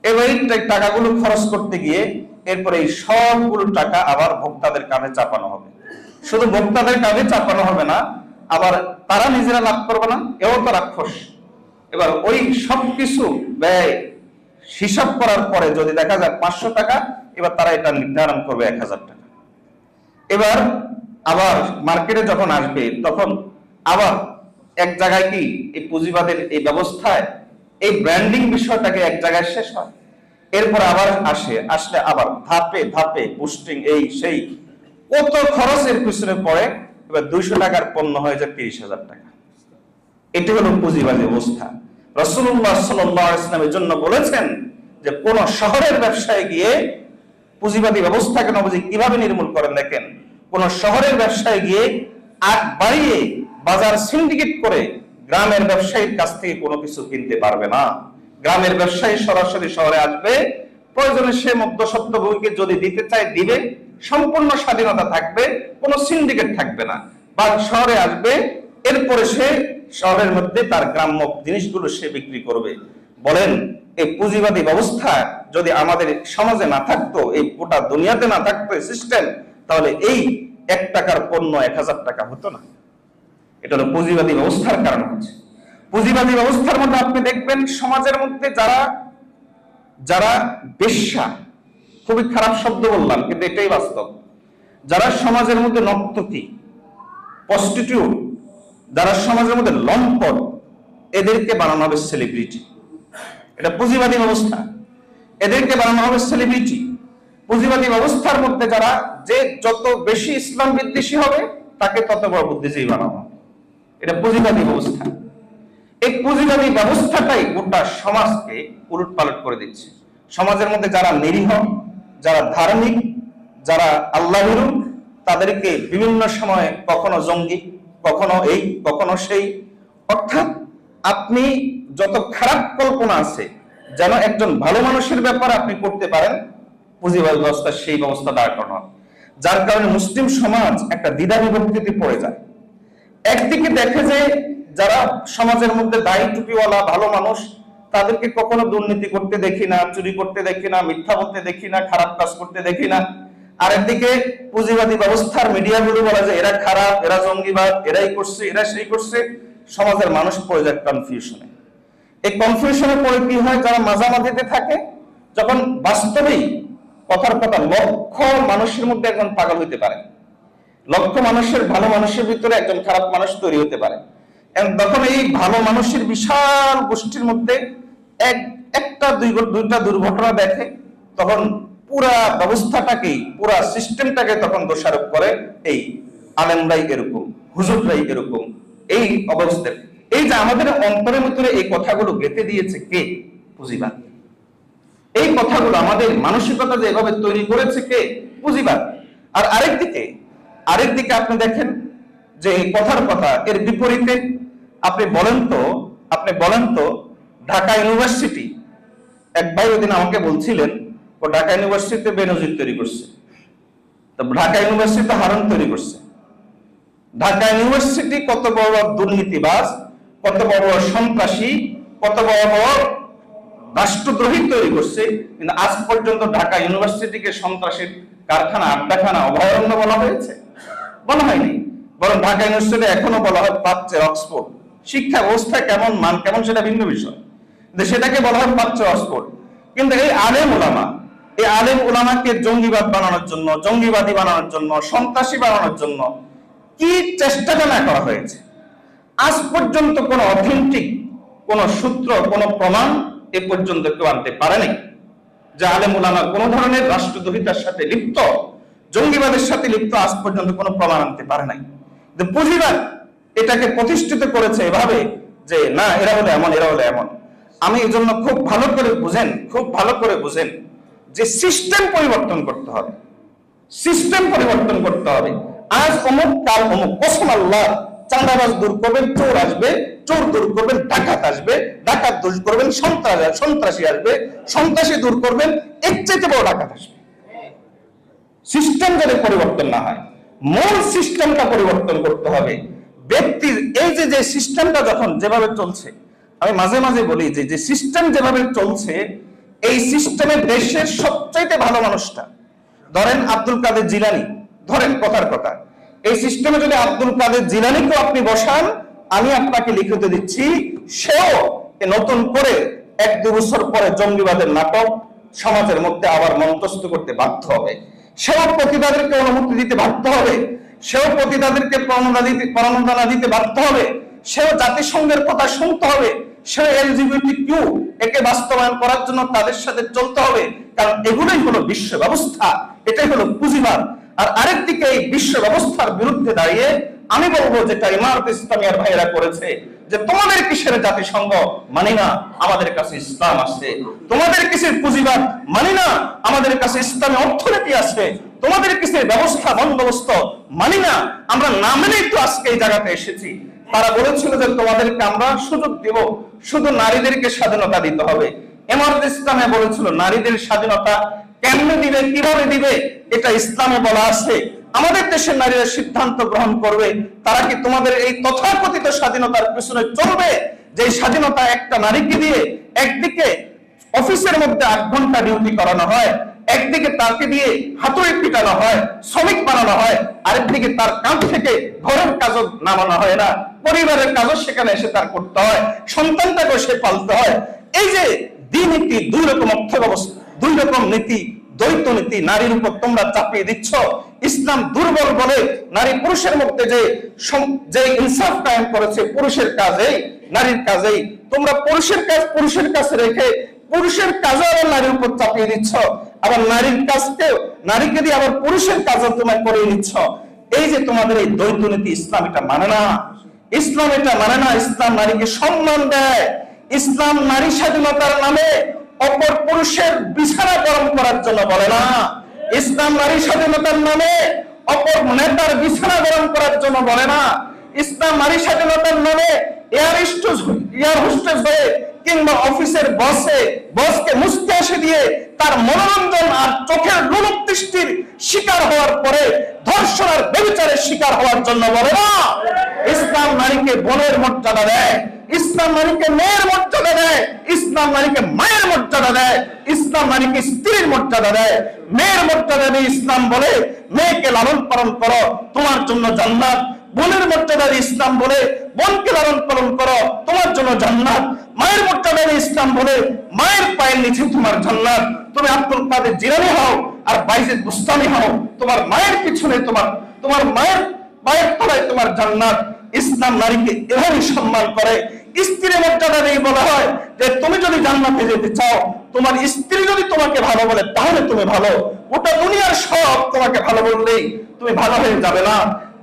এবার এই টাকাগুলো খরচ করতে গিয়ে এরপরে এই সবগুলো টাকা আবার ভোক্তাদের কাঁধে চাপানো হবে। শুধু ভোক্তাদের কাজে চাপানো হবে না, আবার তারা নিজেরা লাভ করবে না, এও তো রাক্ষস। এবার ওই সবকিছু ব্যয় হিসাব করার পরে যদি দেখা যায় 500 টাকা, এবার তারা এটা নির্ধারণ করবে 1000 টাকা। এবার আবার মার্কেটে যখন আসবে তখন আবার এক জায়গায় কি এই পুঁজিবাদের এই ব্যবস্থায় এই ব্র্যান্ডিং বিষয়টাকে এক জায়গায় শেষ হয়, এরপর আবার আসলে আবার ধাপে ধাপে বুস্টিং এই সেই কত খরচের পিছনে পড়ে, এবার 200 টাকার পণ্য হয়ে যায় 30,000 টাকা। এটি হলো পুঁজিবাদী অবস্থা। রাসূলুল্লাহ সাল্লাল্লাহু আলাইহি ওয়াসাল্লাম এর জন্য বলেছেন যে কোন শহরের ব্যবসায় গিয়ে পুঁজিবাদী ব্যবস্থাকে নবজি কিভাবে নির্মূল করেন দেখেন। কোন শহরের ব্যবসায় গিয়ে আগ বাড়িয়ে বাজার সিন্ডিকেট করে গ্রামের ব্যবসায়ীর কাছ থেকে কোনো কিছু কিনতে পারবে না। গ্রামের ব্যবসায়ী সরাসরি শহরে আসবে, প্রয়োজনে সে মধ্যস্বত্বভোগীকে যদি দিতে চায় দিবে, সম্পূর্ণ স্বাধীনতা থাকবে, কোনো সিন্ডিকেট থাকবে না। বা শহরে আসবে, এরপরে সে শহরের মধ্যে তার গ্রাম্য জিনিসগুলো সে বিক্রি করবে। বলেন এই পুঁজিবাদী ব্যবস্থা যদি আমাদের সমাজে না থাকতো, এই গোটা দুনিয়াতে না থাকতো এই সিস্টেম, তাহলে এই 1 টাকার পণ্য 1000 টাকা হতো না। এটা হলো পুঁজিবাদী ব্যবস্থার কারণ হচ্ছে। পুঁজিবাদী ব্যবস্থার মধ্যে আপনি দেখবেন সমাজের মধ্যে যারা বেশ্যা, খুবই খারাপ শব্দ বললাম কিন্তু এটাই বাস্তব, যারা সমাজের মধ্যে নর্তকী, প্রস্টিটিউট, যারা সমাজের মধ্যে লম্পট, এদেরকে বানানো হবে সেলিব্রিটি। এটা পুঁজিবাদী ব্যবস্থা, এদেরকে বানানো হবে সেলিব্রিটি। পুঁজিবাদী ব্যবস্থার মধ্যে যারা যে যত বেশি ইসলাম বিদ্বেষী হবে তাকে তত বড় বুদ্ধিজীবী বানানো হবে। এটা পুঁজিবাদী ব্যবস্থা। এই পুঁজিবাদী ব্যবস্থাটাই গোটা সমাজকে উলটপালট করে দিচ্ছে। সমাজের মধ্যে যারা নিরীহ, যারা ধার্মিক, যারা আল্লাহভীরু, তাদেরকে বিভিন্ন সময় কখনো জঙ্গি, কখনো এই কখনো সেই। অর্থাৎ আপনি যত খারাপ কল্পনা আছে যেন একজন ভালো মানুষের ব্যাপারে আপনি করতে পারেন, পুঁজিবাদী ব্যবস্থা সেই ব্যবস্থা দাঁড় করানো, যার কারণে মুসলিম সমাজ একটা দ্বিধা বিভক্তিতে পড়ে যায়। একদিকে দেখে যে যারা সমাজের মধ্যে দায়ী টুপিওয়ালা ভালো মানুষ, তাদেরকে কখনো দুর্নীতি করতে দেখি না, চুরি করতে দেখি না, মিথ্যা বলতে দেখি না, খারাপ কাজ করতে দেখি না। আর একদিকে পুঁজিবাদী ব্যবস্থার মিডিয়াগুলো বলা যায় এরা খারাপ, এরা জঙ্গিবাদ, এরাই করছে, এরা সেই করছে। সমাজের মানুষ পড়ে যায় কনফিউশনে। এই কনফিউশনে পড়ে কি হয়, যারা মাঝামাঝিতে থাকে, যখন বাস্তবেই কথার কথা লক্ষ মানুষের মধ্যে একজন পাগল হইতে পারে, লক্ষ মানুষের ভালো মানুষের ভিতরে একজন খারাপ মানুষ তৈরি হতে পারে। তখন এই ভালো মানুষের বিশাল গোষ্ঠীর মধ্যে দুইটা দুর্ঘটনা দেখে, তখন পুরা ব্যবস্থাটাকেই, পুরা সিস্টেমটাকে তখন দোষারোপ করে এই আলেমরাই এরকম, হুজুররাই এরকম। এই অবস্থা, এই যে আমাদের অন্তরের ভিতরে এই কথাগুলো গেঁথে দিয়েছে কে? পুঁজিবাদ। এই কথাগুলো আমাদের মানসিকতা যে এভাবে তৈরি করেছে কে? পুঁজিবাদ। আর আরেকদিকে আপনি দেখেন যে এই কথার কথা এর বিপরীতে আপনি বলেন তো ঢাকা ইউনিভার্সিটি, এক ভাই ওইদিন আমাকে বলছিলেন ও ঢাকা ইউনিভার্সিটিতে বেনজির তৈরি করছে, তো ঢাকা ইউনিভার্সিটিতে হারুন তৈরি করছে। ঢাকা ইউনিভার্সিটি কত বড় দুর্নীতিবাজ, কত বড় সন্ত্রাসী, কত বড় রাষ্ট্রদ্রোহী তৈরি করছে, কিন্তু আজ পর্যন্ত ঢাকা ইউনিভার্সিটিকে সন্ত্রাসীর কারখানা, আড্ডাখানা, অভয়ারণ্য বলা হয়েছে? বলা হয়নি। বরং ঢাকা ইউনিভার্সিটি এখনো বলা হয় প্রাচ্যের অক্সফোর্ড। শিক্ষা ব্যবস্থা কেমন, মান কেমন সেটা ভিন্ন বিষয়, কিন্তু সেটাকে বলা হয় প্রাচ্যের অক্সফোর্ড। কিন্তু এই আলেম উলামাকে জঙ্গিবাদ বানানোর জন্য, জঙ্গিবাদী বানানোর জন্য, সন্ত্রাসী বানানোর জন্য কি চেষ্টাটা না করা হয়েছে, আজ পর্যন্ত কোন অথেন্টিক কোন সূত্র, কোন প্রমাণ এ পর্যন্ত কেউ আনতে পারেনি যে আলেম উলামা কোন ধরনের রাষ্ট্রদ্রোহিতার সাথে লিপ্ত, জঙ্গিবাদের সাথে লিপ্ত। আজ পর্যন্ত কোনো প্রমাণ আনতে পারে নাই। পুঁজিবাদ এটাকে প্রতিষ্ঠিত করেছে এভাবে যে না, এরা হলো এমন, এরা হলো এমন। আমি এই জন্য খুব ভালো করে বুঝেন যে সিস্টেম পরিবর্তন করতে হবে, সিস্টেম পরিবর্তন করতে হবে। আজ অমুক, কাল অমুক। কসম আল্লাহ, চাঁদাবাজ দূর করবেন, চোর আসবে, চোর দূর করবেন, ডাকাত আসবে, ডাকাত দূর করবেন, সন্ত্রাসী আসবে, সন্ত্রাসী দূর করবেন, এর চাইতে বড় ডাকাত আসবে। সিস্টেম যদি পরিবর্তন না হয়, মূল সিস্টেমটা পরিবর্তন করতে হবে। ব্যক্তির এই যে সিস্টেমটা যখন যেভাবে চলছে, আমি মাঝে মাঝে বলি যে সিস্টেম যেভাবে চলছে, এই সিস্টেমে দেশের সবচাইতে ভালো মানুষটা ধরেন আব্দুল কাদের জিলানী, ধরেন কথার কথা, এই সিস্টেমে যদি আব্দুল কাদের জিলানীকে আপনি বসান, আমি আপনাকে লিখিত দিচ্ছি, সেও নতুন করে 1-2 বছর পরে জঙ্গিবাদের নাটক সমাজের মধ্যে আবার মঞ্চস্থ করতে বাধ্য হবে। সেও প্রতিবাদীকে অনুমতি দিতে বাধ্য হবে, সেও প্রতিবাদীকে প্রণোদনা দিতে বাধ্য হবে, সেও জাতিসংঘের কথা শুনতে হবে, সেও LGBTQ একে বাস্তবায়ন করার জন্য তাদের সাথে চলতে হবে। কারণ এগুলোই হলো বিশ্ব ব্যবস্থা, এটাই হলো পুঁজিবাদ। আর আরেকদিকে এই বিশ্ব ব্যবস্থার বিরুদ্ধে দাঁড়িয়ে আমি বলবো, যেটা ইমারত ইসলামিয়ার ভাইয়েরা করেছে, যে তোমাদের কিসের জাতিসংঘ মানি না, আমাদের কাছে ইসলাম আছে। তোমাদের কিসের পুঁজিবাদ মানি না, আমাদের কাছে ইসলামী অর্থনীতি আছে। তোমাদের কিসের ব্যবস্থা বন্দোবস্ত মানি না, আমরা না মেনেই তো আজকে এই জায়গাতে এসেছি। তারা বলেছিল যে তোমাদেরকে আমরা সুযোগ দিব, শুধু নারীদেরকে স্বাধীনতা দিতে হবে। ইমারত ইসলামে বলেছিল নারীদের স্বাধীনতা কেমনে দিবে, কিভাবে দিবে, এটা ইসলামে বলা আছে। আমাদের দেশের নারীরা সিদ্ধান্ত গ্রহণ করবে। তারা কি তোমাদের এই তথাকথিত স্বাধীনতার পিছনে চলবে, যে স্বাধীনতা একটা নারীকে দিয়ে একদিকে অফিসের মধ্যে 8 ঘন্টা ডিউটি করানো হয়, একদিকে তাকে দিয়ে হাতুড়ি পিটানো হয়, শ্রমিক বানানো হয়, আরেকদিকে তার কাঁধ থেকে ঘরের কাজও নামানো হয় না, পরিবারের কাজও সেখানে এসে তার করতে হয়, সন্তানটাকেও সে পালতে হয়। এই যে দ্বিনীতি, 2 রকম অর্থ ব্যবস্থা, 2 রকম নীতি, দ্বৈত নীতি নারীর উপর তোমরা চাপিয়ে দিচ্ছ। ইসলাম দুর্বল বলে নারী পুরুষের মধ্যে যে ইনসাফ কায়েম করেছে পুরুষের কাজেই নারীর কাজেই, তোমরা পুরুষের কাজ পুরুষের কাছে রেখে পুরুষের কাজও আবার নারীর উপর চাপিয়ে দিচ্ছ, আবার নারীর কাজকে নারীকে দিয়ে আবার পুরুষের কাজও তোমায় করিয়ে নিচ্ছ। এই যে তোমাদের এই দ্বৈত নীতি, ইসলাম এটা মানে না, ইসলাম এটা মানে না। ইসলাম নারীকে সম্মান দেয়। ইসলাম নারী স্বাধীনতার নামে অপর পুরুষের বিছানা গরম করার জন্য বলে না। ইসলাম নারী স্বাধীনতার নামে অপর নেতার বিছানা গরম করার জন্য বলে না। ইসলাম নারী স্বাধীনতার নামে এয়ার হোস্টেস হয়ে কিংবা অফিসের বসকে মুস্তাশি দিয়ে তার মনোরঞ্জন আর চোখের লোলুপ দৃষ্টির শিকার হওয়ার পরে ধর্ষণ আর ব্যভিচারের শিকার হওয়ার জন্য বলে না। ইসলাম নারীকে বোনের মর্যাদা দেয়, ইসলাম নারীকে মেয়ের মর্যাদা দেয়, ইসলাম নারীকে মায়ের মর্যাদা দেয়, ইসলাম নারীকে স্ত্রীর মর্যাদা দেয়। মেয়ের মর্যাদা দিয়ে ইসলাম বলে মেয়েকে লালন পালন করো, তোমার জন্য জান্নাত। বোনের মর্যাদা দিয়ে ইসলাম বলে বোনকে লালন পালন করো, তোমার জন্য জান্নাত। মায়ের মর্যাদা দিয়ে ইসলাম বলে মায়ের পায়ের নিচে তোমার জান্নাত। তুমি আব্দুল কাদের জিলানী হও আর বাইজিদ বুস্তামি হও, তোমার মায়ের পিছনে তোমার মায়ের পায়ের তলায় তোমার জান্নাত। ইসলাম নারীকে এভাবেই সম্মান করে। স্ত্রীর মর্যাদা দিয়ে বলা হয় যে তুমি যদি জান্নাতে যেতে চাও, তোমার স্ত্রী যদি তোমাকে ভালো বলে তাহলে তুমি ভালো, গোটা দুনিয়ার সব তোমাকে ভালো বললেই তুমি ভালো হয়ে যাবে না।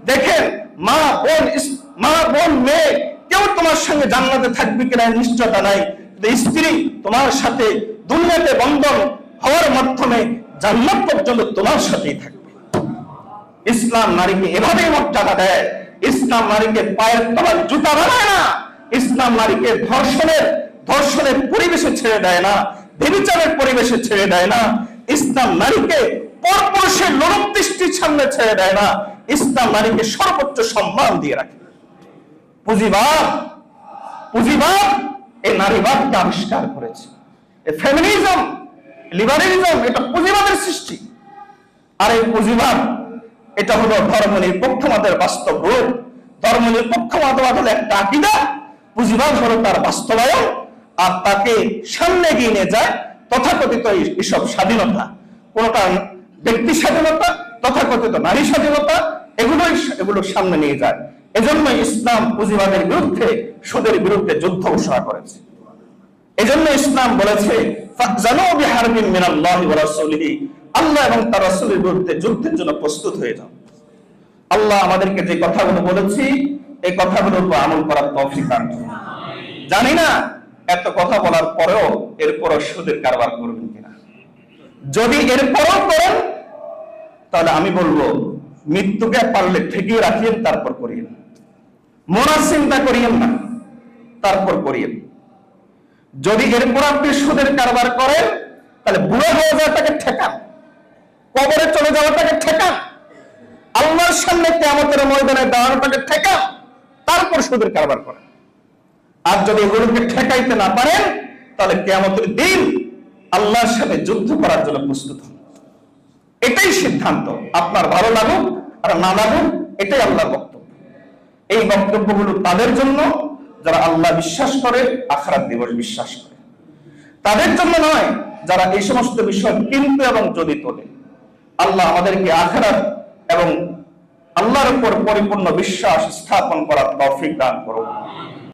দেখেন, মা বোন মেয়ে কেউ তোমার সঙ্গে জান্নাতে থাকবে কিনা নিশ্চয়তা নাই, স্ত্রী তোমার সাথে দুনিয়াতে বন্ধন হওয়ার মাধ্যমে জান্নাত পর্যন্ত তোমার সাথেই থাকবে। ইসলাম নারীকে এভাবেই মর্যাদা দেয়। ইসলাম নারীকে পায়ের তলার জুতা বানায় না। ইসলাম নারীকে ধর্ষণের পরিবেশে ছেড়ে দেয় না, ব্যভিচারের পরিবেশে ছেড়ে দেয় না। ইসলাম নারীকে পরপুরুষের লোলুপ দৃষ্টির সামনে ছেড়ে দেয় না। ইসলাম নারীকে সর্বোচ্চ সম্মান দিয়ে রাখে। পুঁজিবাদ এই নারীবাদকে আবিষ্কার করেছে। ফেমিনিজম, লিবারেলিজম, এটা পুঁজিবাদের সৃষ্টি। আর এই পুঁজিবাদ এটা হলো ধর্মনিরপেক্ষবাদের বাস্তব রূপ। ধর্মনিরপেক্ষবাদ হলো একটা আকীদা, পুঁজিবাদ হলো তার বাস্তবায়ন। আর তাকে সামনে এগিয়ে নিয়ে যায় তথাকথিত এসব স্বাধীনতা, কোনটা ব্যক্তি স্বাধীনতা, তথাকথিত নারী স্বাধীনতা, এগুলোর সামনে নিয়ে যায়। এজন্য ইসলাম পুঁজিবাদের বিরুদ্ধে, সুদের বিরুদ্ধে যুদ্ধ ঘোষণা করেছে। এজন্য ইসলাম বলেছে ফাজানু বিহারবিন মিনাল্লাহি ওয়া রাসূলিহি, আল্লাহ এবং তার রাসূলের বিরুদ্ধে যুদ্ধের জন্য প্রস্তুত হয়ে যাও। আল্লাহ আমাদেরকে যে কথাগুলো বলেছি এই কথাগুলোর উপর আমল করার তৌফিক দান করুন। জানি না এত কথা বলার পরেও এরপরও সুদের কারবার করবেন কিনা। যদি এরপরও করেন তাহলে আমি বলবো মৃত্যুকে পারলে ঠেকিয়ে রাখিয়েন, তারপর করিয়েন। মরার চিন্তা করিয়েন না, তারপর করিয়েন। যদি এরপর আপনি সুদের কারবার করেন তাহলে বুড়ো হয়ে যাওয়াটাকে ঠেকান, কবরে চলে যাওয়াটাকে ঠেকান, আল্লাহর সামনে কিয়ামতের ময়দানে দাঁড়ানোটাকে ঠেকান, তারপর সুদের কারবার করেন। আর যদি এগুলোকে ঠেকাইতে না পারেন তাহলে কিয়ামতের দিন আল্লাহর সাথে যুদ্ধ করার জন্য প্রস্তুত হন। এটাই সিদ্ধান্ত। আপনার ভালো লাগুক আর না লাগুক এটাই আল্লাহর বক্তব্য। এই বক্তব্যগুলো তাদের জন্য যারা আল্লাহ বিশ্বাস করে, আখিরাত দিবস বিশ্বাস করে। তাদের জন্য নয় যারা এই সমস্ত বিষয় কিন্তু এবং যদি তোলে। আল্লাহ আমাদেরকে আখিরাত এবং আল্লাহর উপর পরিপূর্ণ বিশ্বাস স্থাপন করার তৌফিক দান করুন।